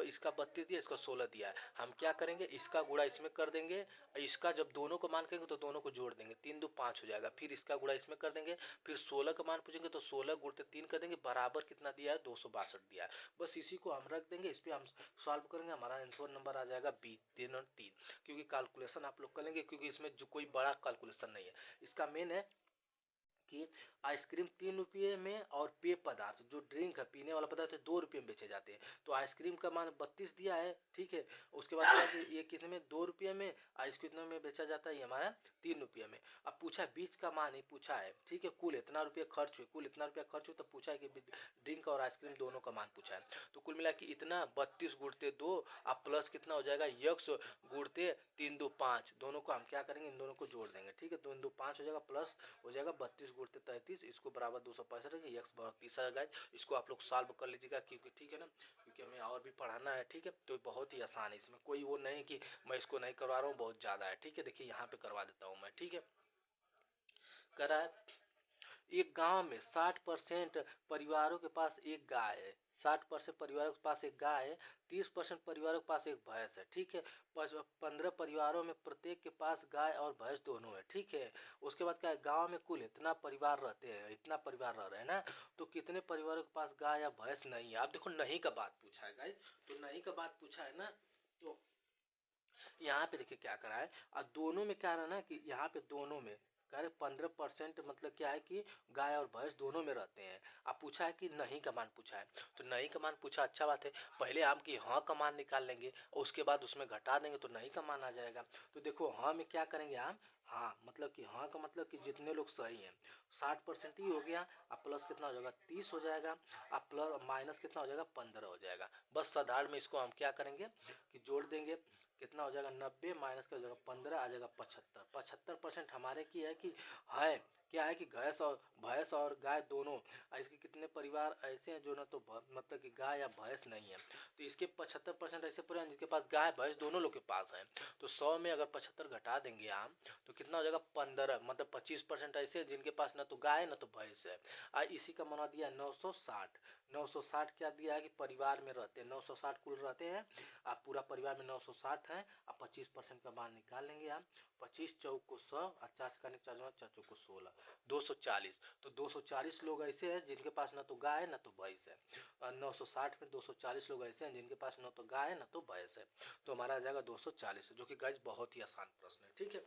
इसका 32 दिया, इसका 16 दिया है, हम क्या करेंगे इसका गुणा इसमें कर देंगे, इसका जब दोनों को मान करेंगे तो दोनों को जोड़ देंगे, 3 दो 5 हो जाएगा, फिर इसका गुणा इसमें कर देंगे, फिर 16 का मान पूछेंगे तो 16 गुणते 3 कर देंगे, बराबर कितना दिया है 262 दिया है। बस इसी को हम रख देंगे, इस पर हम सॉल्व करेंगे, हमारा आंसर नंबर आ जाएगा बी 3 और 3, क्योंकि कैलकुलेशन आप लोग करेंगे, क्योंकि इसमें जो कोई बड़ा कैलकुलेशन नहीं है, इसका मेन है कि आइसक्रीम 3 रुपये में और पेय पदार्थ जो ड्रिंक है पीने वाला पदार्थ है 2 रुपये में बेचे जाते हैं, तो आइसक्रीम का मान 32 दिया है, ठीक है। उसके बाद ये कितने में 2 रुपये में, आइसक्रीम कितने में बेचा जाता है ये हमारा 3 रुपये में। अब पूछा है बीच का मान ही पूछा है, ठीक है, कुल इतना रुपये खर्च हुए, कुल इतना रुपया खर्च हुआ, तो पूछा है कि ड्रिंक और आइसक्रीम दोनों का मान पूछा है। तो कुल मिला कि इतना 32 गुणते 2 अब प्लस कितना हो जाएगा यक्स गुणते 3 दो 5, दोनों को हम क्या करेंगे इन दोनों को जोड़ देंगे, ठीक है, 2 दो 5 हो जाएगा, प्लस हो जाएगा 32 गुणते 33, इसको बराबर 265 है, यक्स 32 है गाइस। इसको आप लोग सॉल्व कर लीजिएगा, क्योंकि ठीक है ना, क्योंकि हमें और भी पढ़ाना है, ठीक है। तो बहुत ही आसान है, इसमें कोई वो नहीं कि मैं इसको नहीं करवा रहा हूँ बहुत ज़्यादा है, ठीक है। देखिए यहाँ पे करवा देता हूँ मैं, ठीक है। करा है, एक गांव में 60% परिवारों के पास एक गाय है, 60% परिवारों के पास एक गाय है, 30% परिवारों के पास एक भैंस है, ठीक है। 15 परिवारों में प्रत्येक के पास गाय और भैंस दोनों है, ठीक है। उसके बाद क्या है, गांव में कुल इतना परिवार रहते हैं, इतना परिवार रह रहे हैं ना, तो कितने परिवारों के पास गाय या भैंस नहीं है। आप देखो नहीं का बात पूछा है गाइस, तो नहीं का बात पूछा है ना, तो यहाँ पे देखिए क्या करा है, और दोनों में क्या रहा ना कि यहाँ पे दोनों में कह रहे 15% मतलब क्या है कि गाय और भैंस दोनों में रहते हैं। अब पूछा है कि नहीं का मान पूछा है, तो नहीं का मान पूछा, अच्छा बात है, पहले हम कि हाँ का मान निकाल लेंगे और उसके बाद उसमें घटा देंगे तो नहीं का मान आ जाएगा। तो देखो हाँ में क्या करेंगे हम, हाँ मतलब कि हाँ का मतलब कि जितने लोग सही हैं 60% ही हो गया, अब प्लस कितना हो जाएगा 30 हो जाएगा, अब प्लस माइनस कितना हो जाएगा 15 हो जाएगा। बस साधारण में इसको हम क्या करेंगे कि जोड़ देंगे, कितना हो जाएगा 90 माइनस का हो जाएगा 15 आ जाएगा 75, 75% हमारे की है कि है क्या है कि भैंस और गाय दोनों, इसके कितने परिवार ऐसे हैं जो ना तो मतलब कि गाय या भैंस नहीं है, तो इसके 75% ऐसे परिवार जिनके पास गाय भैंस दोनों लोग के पास है। तो 100 में अगर 75 घटा देंगे हम तो कितना हो जाएगा 15, मतलब 25% ऐसे जिनके पास ना तो गाय ना तो भैंस है। इसी का मना दिया 960, 960 क्या दिया है कि परिवार में रहते हैं, 960 कुल रहते हैं, आप पूरा परिवार में 960 है, आप 25% का मान निकाल लेंगे आप, 25 चौक को 100 और 4 का 4 चौक को 16, 240। तो 240 लोग ऐसे हैं जिनके पास ना तो गाय है ना तो भैंस है, और 960 में 240 लोग ऐसे हैं जिनके पास ना तो गाय है ना तो भैंस है, तो हमारा आ जाएगा 240, जो कि गाइस बहुत ही आसान प्रश्न है, ठीक है।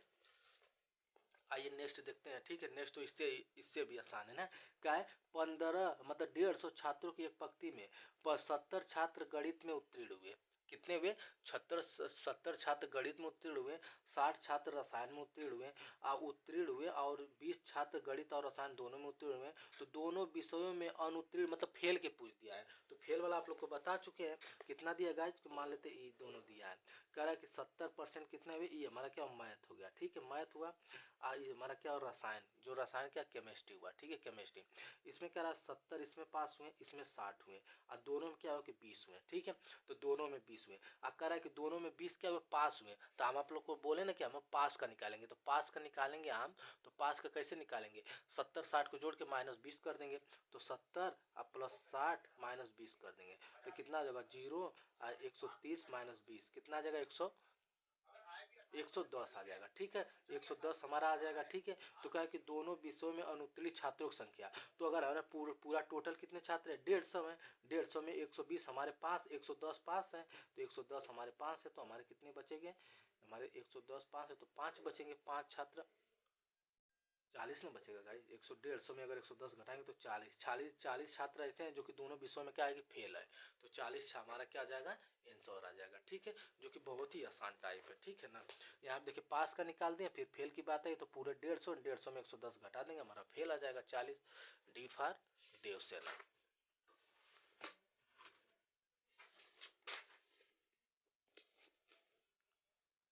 आइए नेक्स्ट देखते हैं, ठीक है। नेक्स्ट तो इससे इससे भी आसान है ना, क्या है 15 मतलब 150 छात्रों की एक पंक्ति में 70 छात्र गणित में उत्तीर्ण हुए, कितने हुए 70 छात्र गणित में उत्तीर्ण हुए, 60 छात्र रसायन में उत्तीर्ण हुए और 20 छात्र गणित और रसायन दोनों में उत्तीर्ण हुए, तो दोनों विषयों में अनुत्तीर्ण मतलब फेल के पूछ दिया है, तो फेल वाला आप लोग को बता चुके हैं। कितना दिया गाइज, मान लेते ये दोनों दिया है, कह रहा है कि 70% कितने हुए, ये हमारा क्या मैथ हो गया, ठीक है मैथ हुआ। ये हमारा क्या और रसायन, जो रसायन क्या केमिस्ट्री हुआ, ठीक है केमिस्ट्री। इसमें कह रहा है 70 इसमें पास हुए, इसमें 60 हुए, और दोनों में क्या हो कि 20 हुए, ठीक है। तो दोनों में 20 हुए। अब कह रहा है कि दोनों में 20 क्या हुए, पास हुए। तो हम आप लोग को बोले ना कि हम पास का निकालेंगे, तो पास का निकालेंगे हम, तो पास का कैसे निकालेंगे, 70 60 को जोड़ के -20 कर देंगे। तो 70 और प्लस 60 -20 कर देंगे, तो कितना आ जाएगा 0 और 130 -20 कितना आ जाएगा 110 आ जाएगा, ठीक है 110 हमारा आ जाएगा, ठीक है। तो क्या है कि दोनों विषयों में अनुत्तीर्ण छात्रों की संख्या, तो अगर हमारा पूरा टोटल कितने छात्र है 150 है, 150 में 120 हमारे पास, 110 पास है, तो 110 हमारे पास है, तो हमारे कितने बचेंगे, हमारे 110 पास है तो 5 बचेंगे, 5 छात्र 40 में बचेगा गाइस। 150 में अगर 110 घटाएंगे तो 40 छात्र ऐसे हैं जो कि दोनों विषयों में क्या है कि फेल है, तो 40 हमारा क्या आ जाएगा आंसर आ जाएगा, ठीक है, जो कि बहुत ही आसान टाइप है, ठीक है ना। यहाँ पे देखिए पास का निकाल दिए, फिर फेल की बात है तो पूरे 150 में 110 घटा देंगे, हमारा फेल आ जाएगा 40। D for Devasena.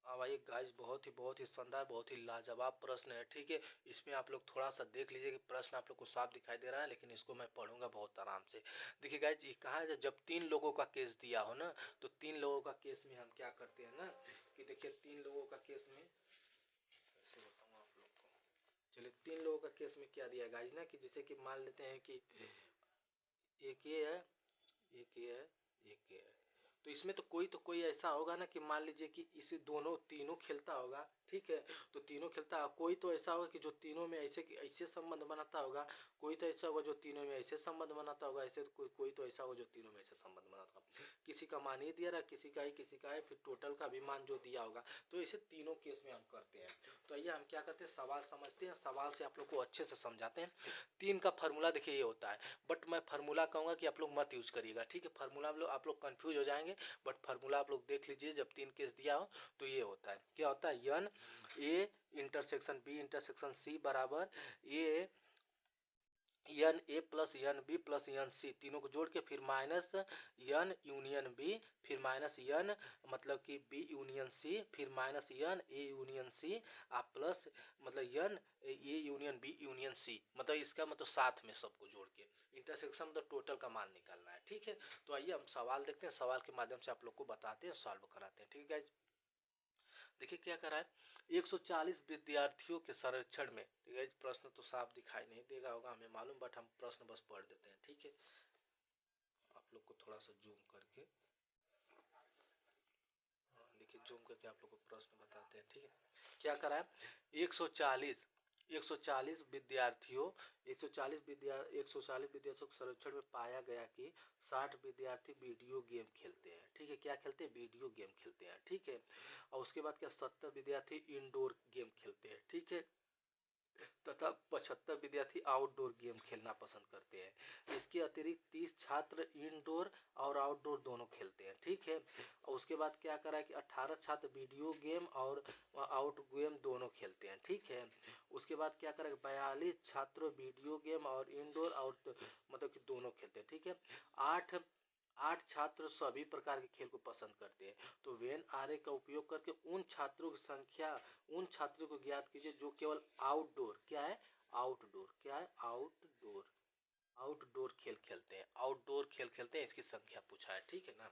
हाँ भाई गाइस, बहुत ही शानदार, बहुत ही लाजवाब प्रश्न है, ठीक है। इसमें आप लोग थोड़ा सा देख लीजिए कि प्रश्न आप लोग को साफ दिखाई दे रहा है, लेकिन इसको मैं पढ़ूंगा बहुत आराम से। देखिए गाइस, ये कहा है जब 3 लोगों का केस दिया हो ना, तो 3 लोगों का केस में हम क्या करते हैं ना, कि देखिए 3 लोगों का केस में कैसे बताऊँ आप लोग को, चलिए 3 लोगों का केस में क्या दिया है गाइस ना, कि जैसे कि मान लेते हैं कि एक ये है, एक ये है, एक ये है, तो इसमें तो कोई ऐसा होगा ना कि मान लीजिए कि इसे दोनों तीनों खेलता होगा, ठीक है। तो तीनों खेलता है, कोई तो ऐसा होगा कि जो तीनों में ऐसे संबंध बनाता होगा, कोई तो ऐसा होगा जो तीनों में ऐसे संबंध बनाता होगा, ऐसे तो कोई तो ऐसा होगा जो तीनों में ऐसे संबंध बनाता होगा। किसी का मान ही दिया रहा, किसी का है, फिर टोटल का भी मान जो दिया होगा, तो ऐसे तीनों केस में हम करते हैं। तो आइए हम क्या करते हैं, सवाल समझते हैं, सवाल से आप लोग को अच्छे से समझाते हैं। 3 का फार्मूला देखिए ये होता है, बट मैं फार्मूला कहूँगा कि आप लोग मत यूज करिएगा, ठीक है। फार्मूला आप लोग कंफ्यूज हो जाएंगे, बट फार्मूला आप लोग देख लीजिए, जब 3 केस दिया हो तो ये होता है, क्या होता है, n A intersection B intersection C बराबर A n A plus n B plus n C, तीनों को जोड़ के फिर माइनस यन यूनियन बी, फिर माइनस यन मतलब कि बी यूनियन सी, फिर minus N A union C, आप प्लस मतलब n A union B union C, मतलब इसका मतलब साथ में सबको जोड़ के इंटरसेक्शन मतलब टोटल का मान निकालना है, ठीक है। तो आइए हम सवाल देखते हैं, सवाल के माध्यम से आप लोग को बताते हैं, सॉल्व कराते हैं, ठीक है। देखिए क्या कर रहा है, 140 विद्यार्थियों के सर्वेक्षण में, प्रश्न तो साफ दिखाई नहीं देगा होगा हमें मालूम, बट हम प्रश्न बस पढ़ देते हैं, ठीक है। आप लोग को थोड़ा सा जूम करके, देखिए जूम करके आप लोग को प्रश्न बताते हैं, ठीक है। क्या करा है, 140 विद्यार्थियों 140 विद्यार्थियों के सर्वेक्षण में पाया गया कि 60 विद्यार्थी वीडियो गेम खेलते हैं, ठीक है। क्या खेलते हैं, वीडियो गेम खेलते हैं, ठीक है। और उसके बाद क्या 70 विद्यार्थी इंडोर गेम खेलते हैं, ठीक है, तथा 75 विद्यार्थी आउटडोर गेम खेलना पसंद करते हैं। इसके अतिरिक्त 30 छात्र इंडोर और आउटडोर दोनों खेलते हैं, ठीक है। और उसके बाद क्या करा है कि 18 छात्र वीडियो गेम और आउट गेम दोनों खेलते हैं, ठीक है। उसके बाद क्या करा 42 छात्र वीडियो गेम और इंडोर आउट मतलब कि दोनों खेलते हैं, ठीक है। 8 छात्र सभी प्रकार के खेल को पसंद करते हैं। तो वेन आरेख का उपयोग करके उन छात्रों की संख्या, उन छात्रों को ज्ञात कीजिए जो केवल आउटडोर, क्या है आउटडोर, क्या है आउटडोर खेल खेलते हैं, आउटडोर खेल खेलते हैं, इसकी संख्या पूछा है, ठीक है ना।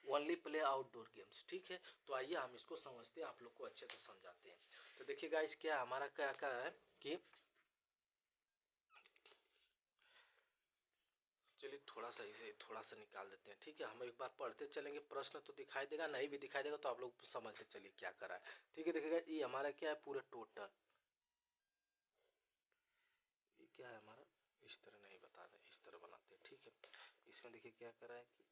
ओनली प्ले आउटडोर गेम्स, ठीक है। तो आइए हम इसको समझते हैं, आप लोग को अच्छे से समझाते हैं। तो देखिए गाइस, क्या हमारा क्या है कि चलिए थोड़ा सा इसे थोड़ा सा निकाल देते हैं, ठीक है। हम एक बार पढ़ते चलेंगे, प्रश्न तो दिखाई देगा, नहीं भी दिखाई देगा तो आप लोग समझते चलिए क्या करा है, ठीक है। देखिएगा ये हमारा क्या है, पूरा टोटल, ये क्या है हमारा, इस तरह नहीं बता रहे, इस तरह बनाते हैं, ठीक है। इसमें देखिए क्या करा है कि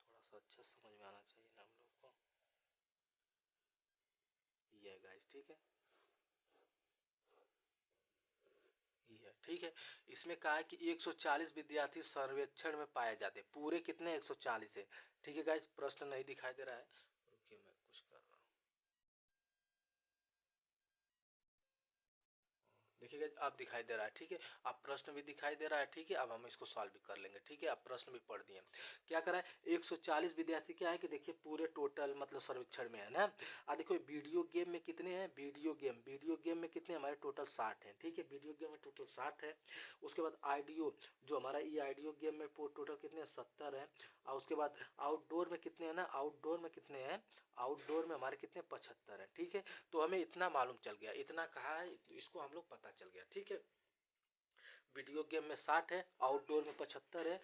थोड़ा सा अच्छा समझ में आना चाहिए ना हम लोग को, ये गाइस, ठीक है, ये ठीक है। इसमें कहा है कि 140 विद्यार्थी सर्वेक्षण में पाए जाते हैं, पूरे कितने 140 है, ठीक है गाइस। प्रश्न नहीं दिखाई दे रहा है, रुकिए मैं कुछ कर रहा हूँ। देखिएगा आप दिखाई दे रहा है, ठीक है। आप प्रश्न भी दिखाई दे रहा है, ठीक है। अब हम इसको सॉल्व भी कर लेंगे, ठीक है। आप प्रश्न भी पढ़ दिए। क्या करा है, 140 विद्यार्थी क्या है कि देखिए पूरे टोटल मतलब सर्वेक्षण में है ना। देखो वीडियो गेम में कितने हैं, वीडियो गेम में कितने हमारे टोटल 60 हैं, ठीक है। वीडियो गेम में टोटल 60 है। उसके बाद आइडियो जो हमारा ये आइडियो गेम में टोटल कितने हैं, 70 है। और उसके बाद आउटडोर में कितने हैं ना, आउटडोर में कितने हैं, आउटडोर में हमारे कितने 75 है, ठीक है। तो हमें इतना मालूम चल गया, इतना कहा है इसको हम लोग पता चल गया, ठीक है। वीडियो गेम में 60 है, आउटडोर में 75 है,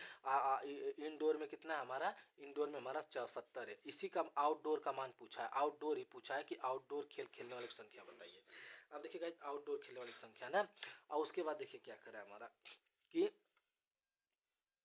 इंडोर में कितना है हमारा, इंडोर में हमारा 70 है। इसी का आउटडोर का मान पूछा है, आउटडोर ही पूछा है कि आउटडोर खेल खेलने वालों की संख्या बताइए। अब देखिए गाइस आउटडोर खेलने वाली संख्या ना, और उसके बाद देखिए क्या करा हमारा कि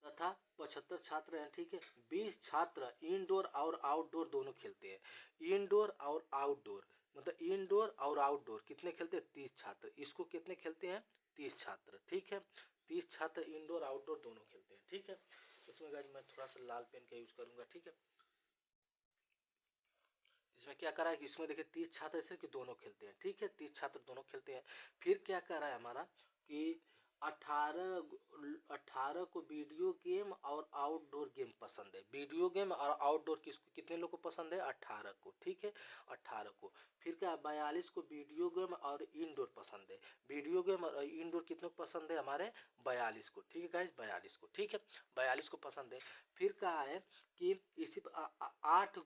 तथा 75 छात्र हैं, ठीक है। 20 छात्र इंडोर और आउटडोर दोनों खेलते हैं। इंडोर और आउटडोर मतलब इंडोर और आउटडोर कितने खेलते हैं, 30 छात्र। इसको कितने खेलते हैं, 30 छात्र, ठीक है। 30 छात्र इंडोर आउटडोर दोनों खेलते हैं, ठीक है। इसमें गाइस मैं थोड़ा सा लाल पेन का यूज करूंगा, ठीक है। इसमें क्या करा है कि इसमें देखिए 30 छात्र ऐसे कि दोनों खेलते हैं, ठीक है। 30 छात्र दोनों खेलते हैं। फिर क्या करा है हमारा कि 18 को वीडियो गेम और आउटडोर गेम पसंद है। वीडियो गेम और आउटडोर कितने लोग को पसंद है, 18 को, ठीक है। 18 को। फिर क्या 42 को वीडियो गेम और इंडोर पसंद है। वीडियो गेम और इंडोर कितने को पसंद है हमारे, 42 को, ठीक है गाइस, 42 को, ठीक है। 42 को पसंद है। फिर कहा है कि इसी 8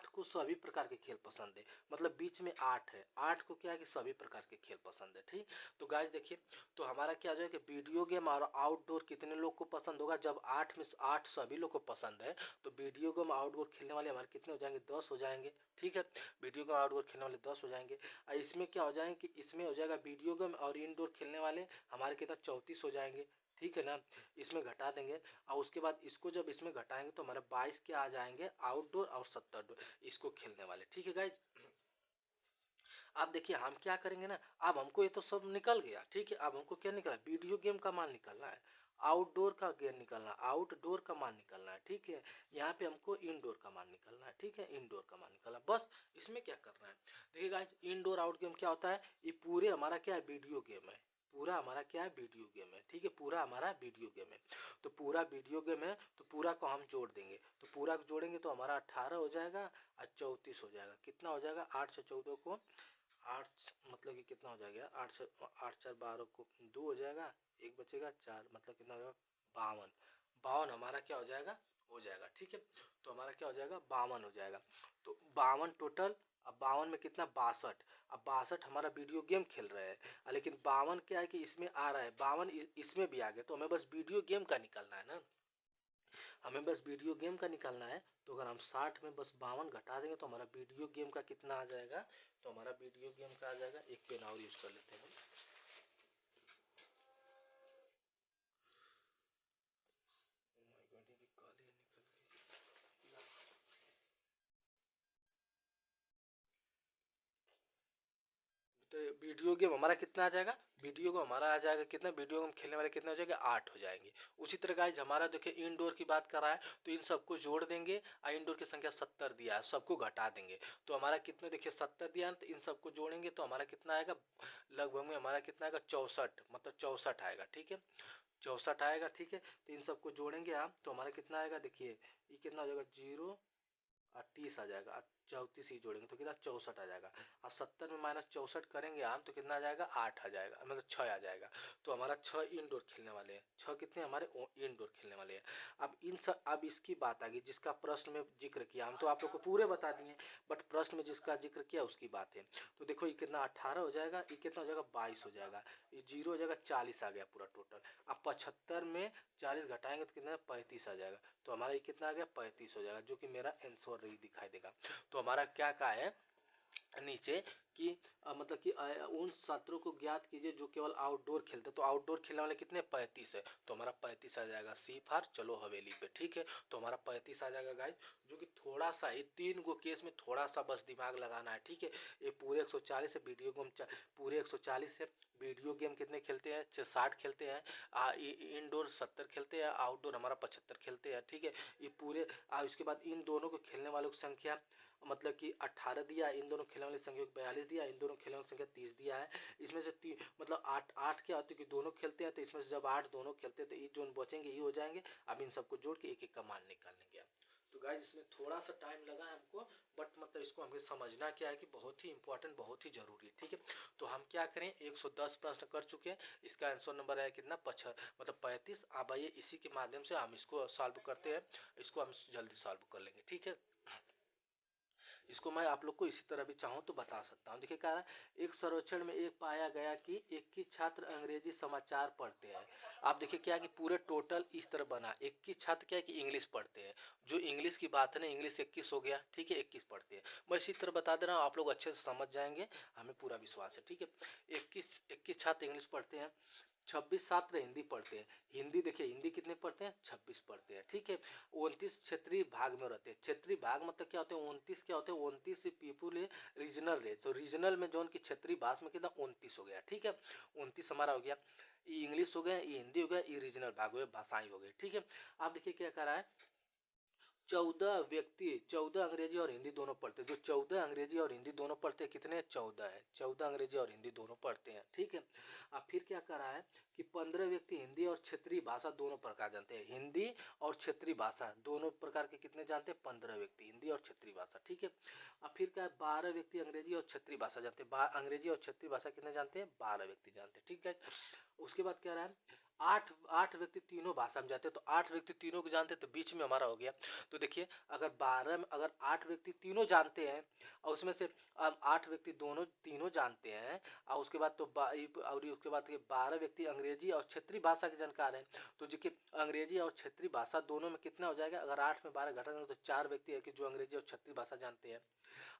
को सभी प्रकार के खेल पसंद है, मतलब बीच में 8 है, 8 को क्या है कि सभी प्रकार के खेल पसंद है, ठीक। तो गाइस देखिए, तो हमारा क्या हो जाएगा कि वीडियो गेम और आउटडोर कितने लोग को पसंद होगा, जब 8 में 8 सभी लोग को पसंद है तो वीडियो गेम आउटडोर खेलने वाले हमारे कितने हो जाएंगे, 10 हो जाएंगे, ठीक है। वीडियो गेम आउटडोर खेलने वाले 10 हो जाएंगे। और इसमें क्या हो जाएंगे कि इसमें हो जाएगा वीडियो गेम और इंडोर खेलने वाले हमारे कितना 34 हो जाएंगे, ठीक है ना। इसमें घटा देंगे और उसके बाद इसको जब इसमें घटाएंगे तो हमारे 22 के आ जाएंगे आउटडोर और 70 इसको खेलने वाले, ठीक है गाइज। अब देखिए हम क्या करेंगे ना, अब हमको ये तो सब निकल गया, ठीक है। अब हमको क्या निकला, वीडियो गेम का मान निकलना है, आउटडोर का गेम निकलना, आउटडोर का मान निकलना है, ठीक है। यहाँ पे हमको इंडोर का मान निकलना है, ठीक है। इंडोर का मान निकलना, बस इसमें क्या करना है। देखिए गाइस इंडोर आउट गेम क्या होता है, ये पूरे हमारा क्या है, वीडियो गेम है। पूरा हमारा क्या है, वीडियो गेम है, ठीक है। पूरा हमारा वीडियो गेम है। तो पूरा वीडियो गेम है तो पूरा को हम जोड़ देंगे, तो पूरा को जोड़ेंगे तो हमारा 18 हो जाएगा और 34 हो जाएगा। कितना हो जाएगा, 8 से 14 को 8 मतलब कि कितना हो जाएगा, 8 4 12 को 2 हो जाएगा, एक बचेगा 4 मतलब कितना हो जाएगा, 52। 52 हमारा क्या हो जाएगा, हो जाएगा, ठीक है। तो हमारा क्या हो जाएगा, 52 हो जाएगा। तो 52 टोटल। अब 52 में कितना, 62। अब 62 हमारा वीडियो गेम खेल रहे हैं, लेकिन 52 क्या है कि इसमें आ रहा है, 52 इसमें भी आ गया, तो हमें बस वीडियो गेम का निकालना है ना, हमें बस वीडियो गेम का निकालना है। तो अगर हम 60 में बस 52 घटा देंगे तो हमारा वीडियो गेम का कितना आ जाएगा, तो हमारा वीडियो गेम का आ जाएगा, एक पेन और यूज कर लेते हैं। तो वीडियो गेम हमारा कितना आ जाएगा, वीडियो गेम हमारा आ जाएगा कितना, वीडियो गेम खेलने वाले कितने हो जाएंगे, 8 हो जाएंगे। उसी तरह गाइज हमारा देखिए इंडोर की बात कर रहा है तो इन सबको जोड़ देंगे और इंडोर की संख्या 70 दिया है, सबको घटा देंगे तो हमारा कितने, देखिए 70 दिया है तो इन सबको जोड़ेंगे तो हमारा कितना आएगा, लगभग में हमारा कितना आएगा, 64 मतलब 64 आएगा, ठीक है। 64 आएगा, ठीक है। तो इन सबको जोड़ेंगे आप तो हमारा कितना आएगा, देखिए ये कितना हो जाएगा, 0 और 30 आ जाएगा, 34 ही जोड़ेंगे तो कितना 64 आ जाएगा। और 70 में -64 करेंगे हम तो कितना आ जाएगा, 8 आ जाएगा, मतलब 6 आ जाएगा। तो हमारा 6 इंडोर खेलने वाले हैं, 6 कितने हमारे इंडोर खेलने वाले हैं। अब इसकी बात आ गई जिसका प्रश्न में जिक्र किया, हम तो आप लोग को पूरे बता दिए बट प्रश्न में जिसका जिक्र किया उसकी बात है। तो देखो ये कितना 18 हो जाएगा, ये कितना हो जाएगा, 22 हो जाएगा, ये 0 हो जाएगा, 40 आ गया पूरा टोटल। अब 75 में 40 घटाएंगे तो कितना 35 आ जाएगा। तो हमारा ये कितना आ गया, 35 हो जाएगा, जो कि मेरा आंसर रही दिखाई देगा। तो हमारा क्या कहा है नीचे कि मतलब कि उन छात्रों को ज्ञात कीजिए जो केवल आउटडोर खेलते, तो आउटडोर खेलने वाले कितने 35 है, तो हमारा 35 आ जाएगा। सी फॉर चलो हवेली पे, ठीक है। तो हमारा 35 आ जाएगा गाइस, जो कि थोड़ा सा ये 3 गो केस में थोड़ा सा बस दिमाग लगाना है, ठीक है। ये पूरे 140 है, वीडियो गेम पूरे 140 है। वीडियो गेम कितने खेलते हैं, 60 खेलते हैं, इंडोर 70 खेलते हैं, आउटडोर हमारा 75 खेलते हैं, ठीक है। ये पूरे उसके बाद इन दोनों को खेलने वालों की संख्या मतलब कि 18 दिया, इन दोनों खेलने वाली संख्या 42 दिया, इन दोनों खेलों की संख्या 30 दिया है। इसमें से मतलब 8 8 क्या होती है कि दोनों खेलते हैं, तो इसमें से जब 8 दोनों खेलते हैं तो ये जो बचेंगे ये हो जाएंगे। अब इन सबको जोड़ के एक एक का मान निकाल लेंगे। तो गाइज इसमें थोड़ा सा टाइम लगा है हमको, बट मतलब इसको हमें समझना क्या है कि बहुत ही इंपॉर्टेंट, बहुत ही जरूरी है, ठीक है। तो हम क्या करें, 110 प्रश्न कर चुके हैं, इसका आंसर नंबर है कितना, मतलब 35। अब आइए इसी के माध्यम से हम इसको सॉल्व करते हैं, इसको हम जल्दी सॉल्व कर लेंगे, ठीक है। इसको मैं आप लोग को इसी तरह भी चाहूँ तो बता सकता हूँ। देखिए क्या है, एक सर्वेक्षण में एक पाया गया कि 21 छात्र अंग्रेजी समाचार पढ़ते हैं। आप देखिए क्या है कि पूरे टोटल इस तरह बना, 21 छात्र क्या है कि इंग्लिश पढ़ते हैं, जो इंग्लिश की बात है ना, इंग्लिश 21 हो गया, ठीक है, 21 पढ़ते हैं। मैं इसी तरह बता दे रहा हूँ, आप लोग अच्छे से समझ जाएंगे, हमें पूरा विश्वास है, ठीक है। 21 छात्र इंग्लिश पढ़ते हैं, 26 छात्र हिंदी पढ़ते हैं। हिंदी देखिए, हिंदी कितने पढ़ते हैं, 26 पढ़ते हैं, ठीक है। 29 क्षेत्रीय भाग में रहते हैं। क्षेत्रीय भाग मतलब क्या होते हैं, 29 क्या होते हैं, 29 पीपुल रीजनल रहे, तो रीजनल में जो उनकी क्षेत्रीय भाषा में कितना 29 हो गया, ठीक है। 29 हमारा हो गया, ये इंग्लिश हो गया, ये हिंदी हो गया, ये रीजनल भाग हो गया, भाषाएं हो गई, ठीक है। आप देखिए क्या कर रहा है, 14 व्यक्ति 14 अंग्रेजी और हिंदी दोनों पढ़ते हैं। जो 14 अंग्रेजी और हिंदी दोनों पढ़ते हैं, कितने 14 है, 14 अंग्रेजी और हिंदी दोनों पढ़ते हैं, ठीक है। अब फिर क्या कर रहा है कि 15 व्यक्ति हिंदी और क्षेत्रीय भाषा दोनों प्रकार जानते हैं। हिंदी और क्षेत्रीय भाषा दोनों प्रकार के कितने जानते हैं, 15 व्यक्ति हिंदी और क्षेत्रीय भाषा, ठीक है। अब फिर क्या है, 12 व्यक्ति अंग्रेजी और क्षेत्रीय भाषा जानते हैं। अंग्रेजी और क्षेत्रीय भाषा कितने जानते हैं, 12 व्यक्ति जानते हैं, ठीक है। उसके बाद क्या रहा है, आठ आठ व्यक्ति तीनों भाषा में जानते हैं, तो 8 व्यक्ति तीनों को जानते हैं, तो बीच में हमारा हो गया। तो देखिए अगर 12 में अगर 8 व्यक्ति तीनों जानते हैं, और उसमें से 8 व्यक्ति दोनों तीनों जानते हैं, और उसके बाद तो और उसके बाद 12 व्यक्ति अंग्रेजी और क्षेत्रीय भाषा के जानकार हैं, तो जो कि अंग्रेजी और क्षेत्रीय भाषा दोनों में कितना हो जाएगा, अगर 8 में 12 घटा देंगे तो 4 व्यक्ति है कि जो अंग्रेजी और क्षेत्रीय भाषा जानते हैं,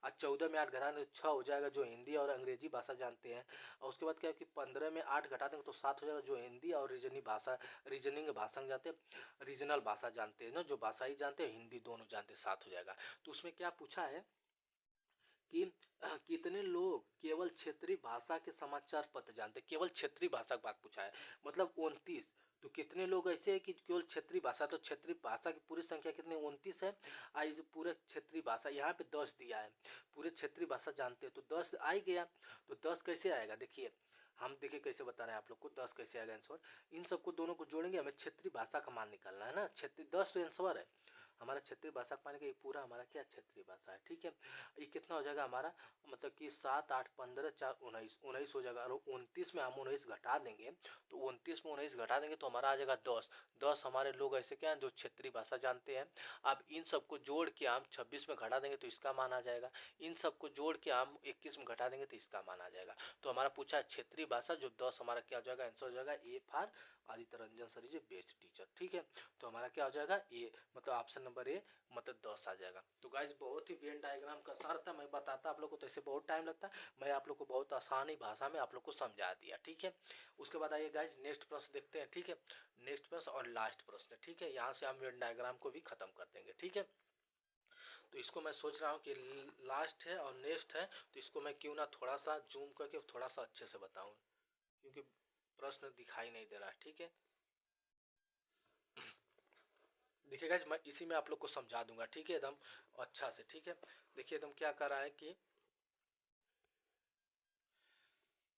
और 14 में 8 घटा देंगे तो 6 हो जाएगा जो हिंदी और अंग्रेजी भाषा जानते हैं, और उसके बाद क्या है कि 15 में 8 घटा देंगे तो 7 हो जाएगा जो हिंदी और रीजनिंग भाषा जानते हैं, रीजनल भाषा जानते हैं ना, जो भाषा ही जानते हैं, हिंदी दोनों जानते हैं, 7 हो जाएगा। तो उसमें क्या पूछा है कि कितने लोग केवल क्षेत्रीय भाषा के समाचार पत्र जानते हैं, केवल क्षेत्रीय भाषा की बात पूछा है, मतलब 29। तो कितने लोग ऐसे हैं कि केवल क्षेत्रीय भाषा, तो क्षेत्रीय भाषा की पूरी संख्या कितनी 29 है। आई जो पूरे क्षेत्रीय भाषा यहाँ पे 10 दिया है, पूरे क्षेत्रीय भाषा जानते हैं, तो 10 आ ही गया। तो 10 कैसे आएगा, देखिए हम देखिए कैसे बता रहे हैं आप लोग को, 10 कैसे आएगा आंसर। इन सबको दोनों को जोड़ेंगे, हमें क्षेत्रीय भाषा का मान निकालना है ना, क्षेत्रीय 10 तो आंसर है हमारा, क्षेत्रीय भाषा का मान के ये पूरा हमारा क्या क्षेत्रीय भाषा है, ठीक है। ये कितना हो जाएगा हमारा, मतलब कि 7 8 15 4 19 19 हो जाएगा, और 29 में हम 19 घटा देंगे, तो 29 में 19 घटा देंगे तो हमारा आ जाएगा 10। 10 हमारे लोग ऐसे क्या हैं जो क्षेत्रीय भाषा जानते हैं। अब इन सबको जोड़ के हम 26 में घटा देंगे तो इसका मान आ जाएगा, इन सबको जोड़ के हम 21 में घटा देंगे तो इसका मान आ जाएगा। तो हमारा पूछा है क्षेत्रीय भाषा, जो 10 हमारा क्या हो जाएगा, आंसर हो जाएगा A for Aditya Ranjan sir is a best teacher, ठीक है। तो हमारा क्या हो जाएगा ए, मतलब ऑप्शन नंबर ए, मतलब 10 आ जाएगा। तो गाइज बहुत ही वेन डायग्राम का सार था, मैं बताता आप लोग को तो ऐसे बहुत टाइम लगता है, मैं आप लोग को बहुत आसानी भाषा में आप लोग को समझा दिया, ठीक है। उसके बाद आइए गाइज नेक्स्ट प्रश्न देखते हैं, ठीक है। नेक्स्ट प्रश्न और लास्ट प्रश्न, ठीक है, यहाँ से हम वेन डायग्राम को भी खत्म कर देंगे, ठीक है। तो इसको मैं सोच रहा हूँ कि लास्ट है और नेक्स्ट है, तो इसको मैं क्यों ना थोड़ा सा जूम करके थोड़ा सा अच्छे से बताऊँ, क्योंकि प्रश्न दिखाई नहीं दे रहा है, ठीक है। देखिएगा मैं इसी में आप लोग को समझा दूंगा, ठीक है, एकदम अच्छा से, ठीक है। देखिए एकदम क्या कर रहा है कि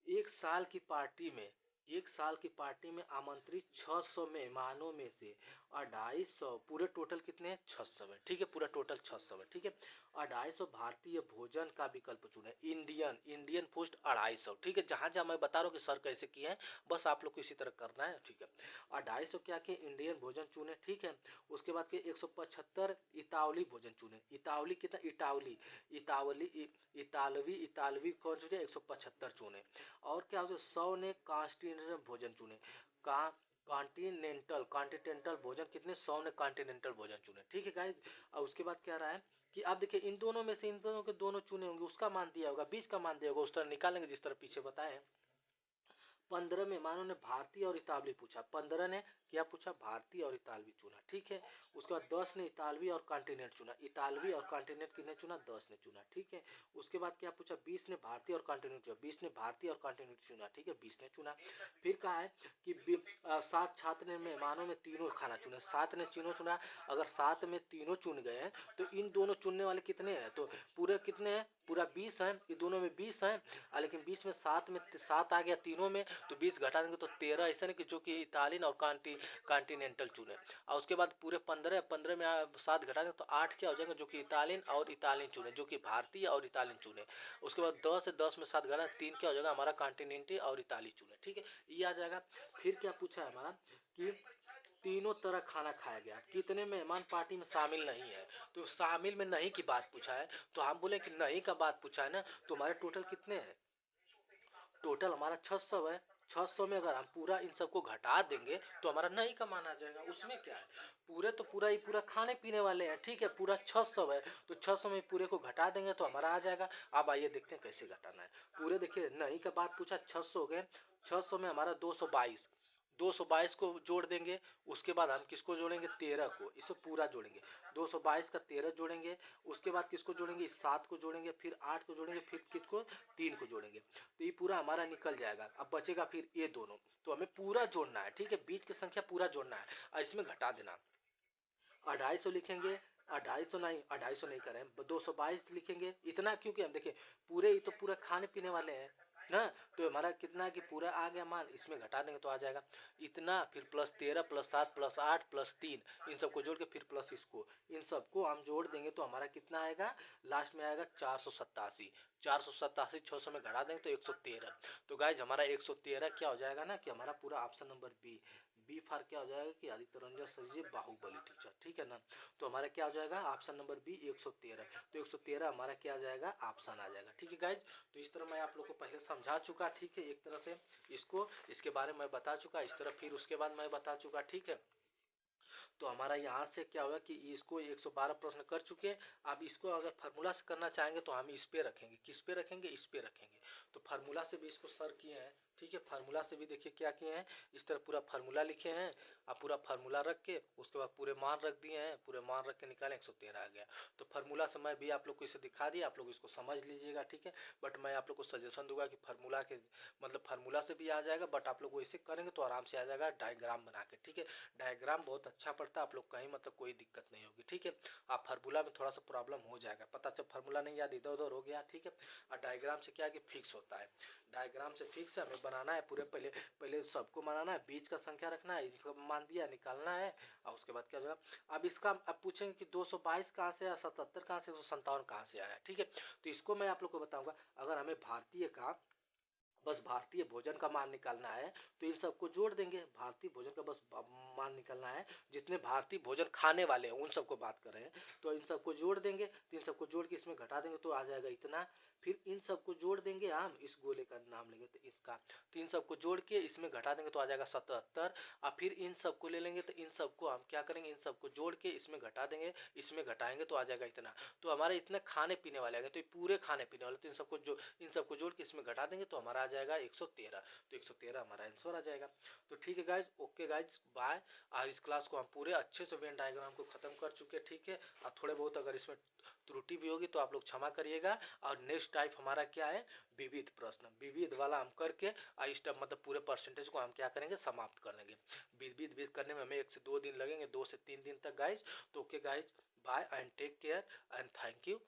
एक साल की पार्टी में एक साल की पार्टी में आमंत्रित 600 मेहमानों में से 250, पूरे टोटल कितने हैं 600 में, ठीक है, पूरा टोटल 600 में, ठीक है। 250 भारतीय भोजन का विकल्प चुने, इंडियन इंडियन पोस्ट 250, ठीक है। जहां जहां मैं बता रहा हूँ कि सर कैसे किए हैं, बस आप लोग को इसी तरह करना है, ठीक है। 250 क्या किए, इंडियन भोजन चुने, ठीक है। उसके बाद के 175 इतावली भोजन चुने, इतावली कितना, इटावली इतावली इतालवी इतालवी कौन चुने, 175 चुने। और क्या होता है, 100 ने कॉन्टिनेंटल भोजन चुने, का कॉन्टिनेंटल कॉन्टिनेंटल भोजन कितने, 100 ने कॉन्टिनेंटल भोजन चुने, ठीक है गाइस। और उसके बाद क्या रहा है कि आप देखिए इन दोनों में से इन दोनों के दोनों चुने होंगे, उसका मान दिया होगा, 20 का मान दिया होगा, उस तरह निकालेंगे जिस तरह पीछे बताए। 15 मेहमानों ने भारतीय और इतावली पूछा, 15 ने क्या पूछा, भारतीय और इतालवी चुना, ठीक है। उसके बाद 10 ने इतालवी और कॉन्टिनेंट चुना, इतालवी और कॉन्टिनेंट किसने चुना, 10 ने चुना, ठीक है। उसके बाद क्या पूछा, 20 ने भारतीय और कॉन्टिनेंट चुना, 20 ने भारतीय और कॉन्टिनेंट चुना, ठीक है, 20 ने चुना। फिर कहा है कि 7 छात्र ने मेहमानों में तीनों खाना चुने, 7 ने तीनों चुना। अगर 7 में तीनों चुन गए हैं तो इन दोनों चुनने वाले कितने हैं, तो पूरे कितने हैं, पूरा 20 है, ये दोनों में 20 है, लेकिन 20 में 7 आ गया तीनों में, तो 20 घटा देंगे तो 13 ऐसा नहीं कि जो कि इटालियन और कॉन्टिनेंटल चुने। और उसके बाद पूरे 15 में 7 घटा देंगे तो 8 क्या हो जाएंगे, जो कि इटालियन और इटालियन चुने, जो कि भारतीय और इटालियन चुने। उसके बाद 10 में 7 घटा 3 क्या हो जाएगा हमारा, कॉन्टिनेंटल और इताली चुने, ठीक है, ये आ जाएगा। फिर क्या पूछा है हमारा कि तीनों तरह खाना खाया गया, कितने मेहमान पार्टी में शामिल नहीं है, तो शामिल में नहीं की बात पूछा है, तो हम बोले कि नहीं का बात पूछा है ना, तो हमारे टोटल कितने हैं, टोटल हमारा 600 है। 600 में अगर हम पूरा इन सबको घटा देंगे तो हमारा नहीं का मान आ जाएगा, उसमें क्या है, पूरे तो पूरा ही पूरा खाने पीने वाले हैं, ठीक है, पूरा 600 है, तो 600 में पूरे को घटा देंगे तो हमारा आ जाएगा। अब आइए देखते हैं कैसे घटाना है, पूरे देखिए नहीं का बात पूछा, 600 हो गए, 600 में हमारा 222, 222 को जोड़ देंगे, उसके बाद हम किसको जोड़ेंगे, 13 को, इसे पूरा जोड़ेंगे, 222 का 13 जोड़ेंगे, उसके बाद किसको जोड़ेंगे, 7 को जोड़ेंगे, फिर 8 को जोड़ेंगे, फिर किसको, 3 को जोड़ेंगे, तो ये पूरा हमारा निकल जाएगा। अब बचेगा फिर ये दोनों, तो हमें पूरा जोड़ना है, ठीक है, बीच की संख्या पूरा जोड़ना है और इसमें घटा देना। 250 लिखेंगे, 250 नहीं, 250 नहीं करें, 222 लिखेंगे, इतना क्योंकि हम देखिए पूरे ही तो पूरा खाने पीने वाले हैं ना, तो हमारा कितना कि पूरा आ गया मान, इसमें घटा देंगे तो आ जाएगा इतना, फिर प्लस 13 प्लस 7 प्लस 8 प्लस 3, इन सबको जोड़ के फिर प्लस इसको, इन सबको हम जोड़ देंगे तो हमारा कितना आएगा, लास्ट में आएगा 487, 487 600 में घटा देंगे तो 113। तो गाइज हमारा 113 क्या हो जाएगा ना, कि हमारा पूरा ऑप्शन नंबर बी फार क्या हो जाएगा कि आदित्य रंजन सर बाहुबली टीचर, ठीक है ना, तो हमारा क्या हो जाएगा ऑप्शन नंबर बी 113, तो 113 हमारा क्या आ जाएगा, ऑप्शन आ जाएगा, ठीक है गाइज। तो इस तरह मैं आप लोग को पहले समझा चुका, ठीक है, एक तरह से इसको, इसके बारे में बता चुका, इस तरह फिर उसके बाद मैं बता चुका, ठीक है। तो हमारा यहाँ से क्या हुआ कि इसको 112 प्रश्न कर चुके हैं। अब इसको अगर फार्मूला से करना चाहेंगे तो हम इस पे रखेंगे, किस पे रखेंगे, इस पे रखेंगे, तो फार्मूला से भी इसको सर किए हैं, ठीक है, फार्मूला से भी देखिए क्या किए हैं, इस तरह पूरा फार्मूला लिखे हैं, अब पूरा फार्मूला रख के उसके बाद पूरे मान रख दिए हैं, पूरे मान रख के निकाले 113 आ गया। तो फार्मूला से मैं भी आप लोग को इसे दिखा दिया, आप लोग इसको समझ लीजिएगा, ठीक है, बट मैं आप लोग को सजेशन दूंगा कि फार्मूला के मतलब फार्मूला से भी आ जाएगा, बट आप लोग वैसे करेंगे तो आराम से आ जाएगा डायग्राम बना के, ठीक है, डायग्राम बहुत अच्छा पड़ता है, आप लोग कहीं मतलब कोई दिक्कत नहीं होगी, ठीक है। आप फार्मूला में थोड़ा सा प्रॉब्लम हो जाएगा, पता चल फार्मूला नहीं याद इधर उधर हो गया, ठीक है, और डायग्राम से क्या है कि फिक्स होता है, डायग्राम से फिक्स है, हमें बनाना है पूरे, पहले पहले सबको बनाना है, बीच का संख्या रखना है, इसको मान दिया निकालना है, और उसके बाद क्या होगा। अब इसका अब पूछेंगे कि 222 कहाँ से आया, 77 कहाँ से, 157 कहाँ से आया, ठीक है, तो इसको मैं आप लोग को बताऊंगा। अगर हमें भारतीय का बस भारतीय भोजन का मान निकालना है तो इन सबको जोड़ देंगे, भारतीय भोजन का बस मान निकालना है, जितने भारतीय भोजन खाने वाले हैं उन सबको बात कर रहे हैं, तो इन सबको जोड़ देंगे, तो इन सबको जोड़ के इसमें घटा देंगे तो आ जाएगा इतना, फिर इन सबको जोड़ देंगे, हम इस गोले का नाम लेंगे तो इसका, तो इन सबको जोड़ के इसमें घटा देंगे तो आ जाएगा 77, और फिर इन सबको ले लेंगे तो इन सबको हम क्या करेंगे, इन सबको जोड़ के इसमें घटा देंगे, इसमें घटाएंगे तो आ जाएगा इतना, तो हमारे इतने खाने पीने वाले आएंगे, तो ये पूरे खाने पीने वाले, तो इन सबको जोड़ के इसमें घटा देंगे तो हमारा आ जाएगा 113, तो 113 हमारा आंसर आ जाएगा। तो ठीक है गाइज, ओके गाइज, बाय। आज इस क्लास को हम पूरे अच्छे से वेन डायग्राम को खत्म कर चुके हैं, ठीक है, और थोड़े बहुत अगर इसमें त्रुटि भी होगी तो आप लोग क्षमा करिएगा। और नेक्स्ट टाइप हमारा क्या है, विविध प्रश्न, विविध वाला हम करके इस टाइप मतलब पूरे परसेंटेज को हम क्या करेंगे, समाप्त कर देंगे। विविध करने में हमें 1 से 2 दिन लगेंगे, 2 से 3 दिन तक गाइज। तो okay guys, bye and take care and thank you.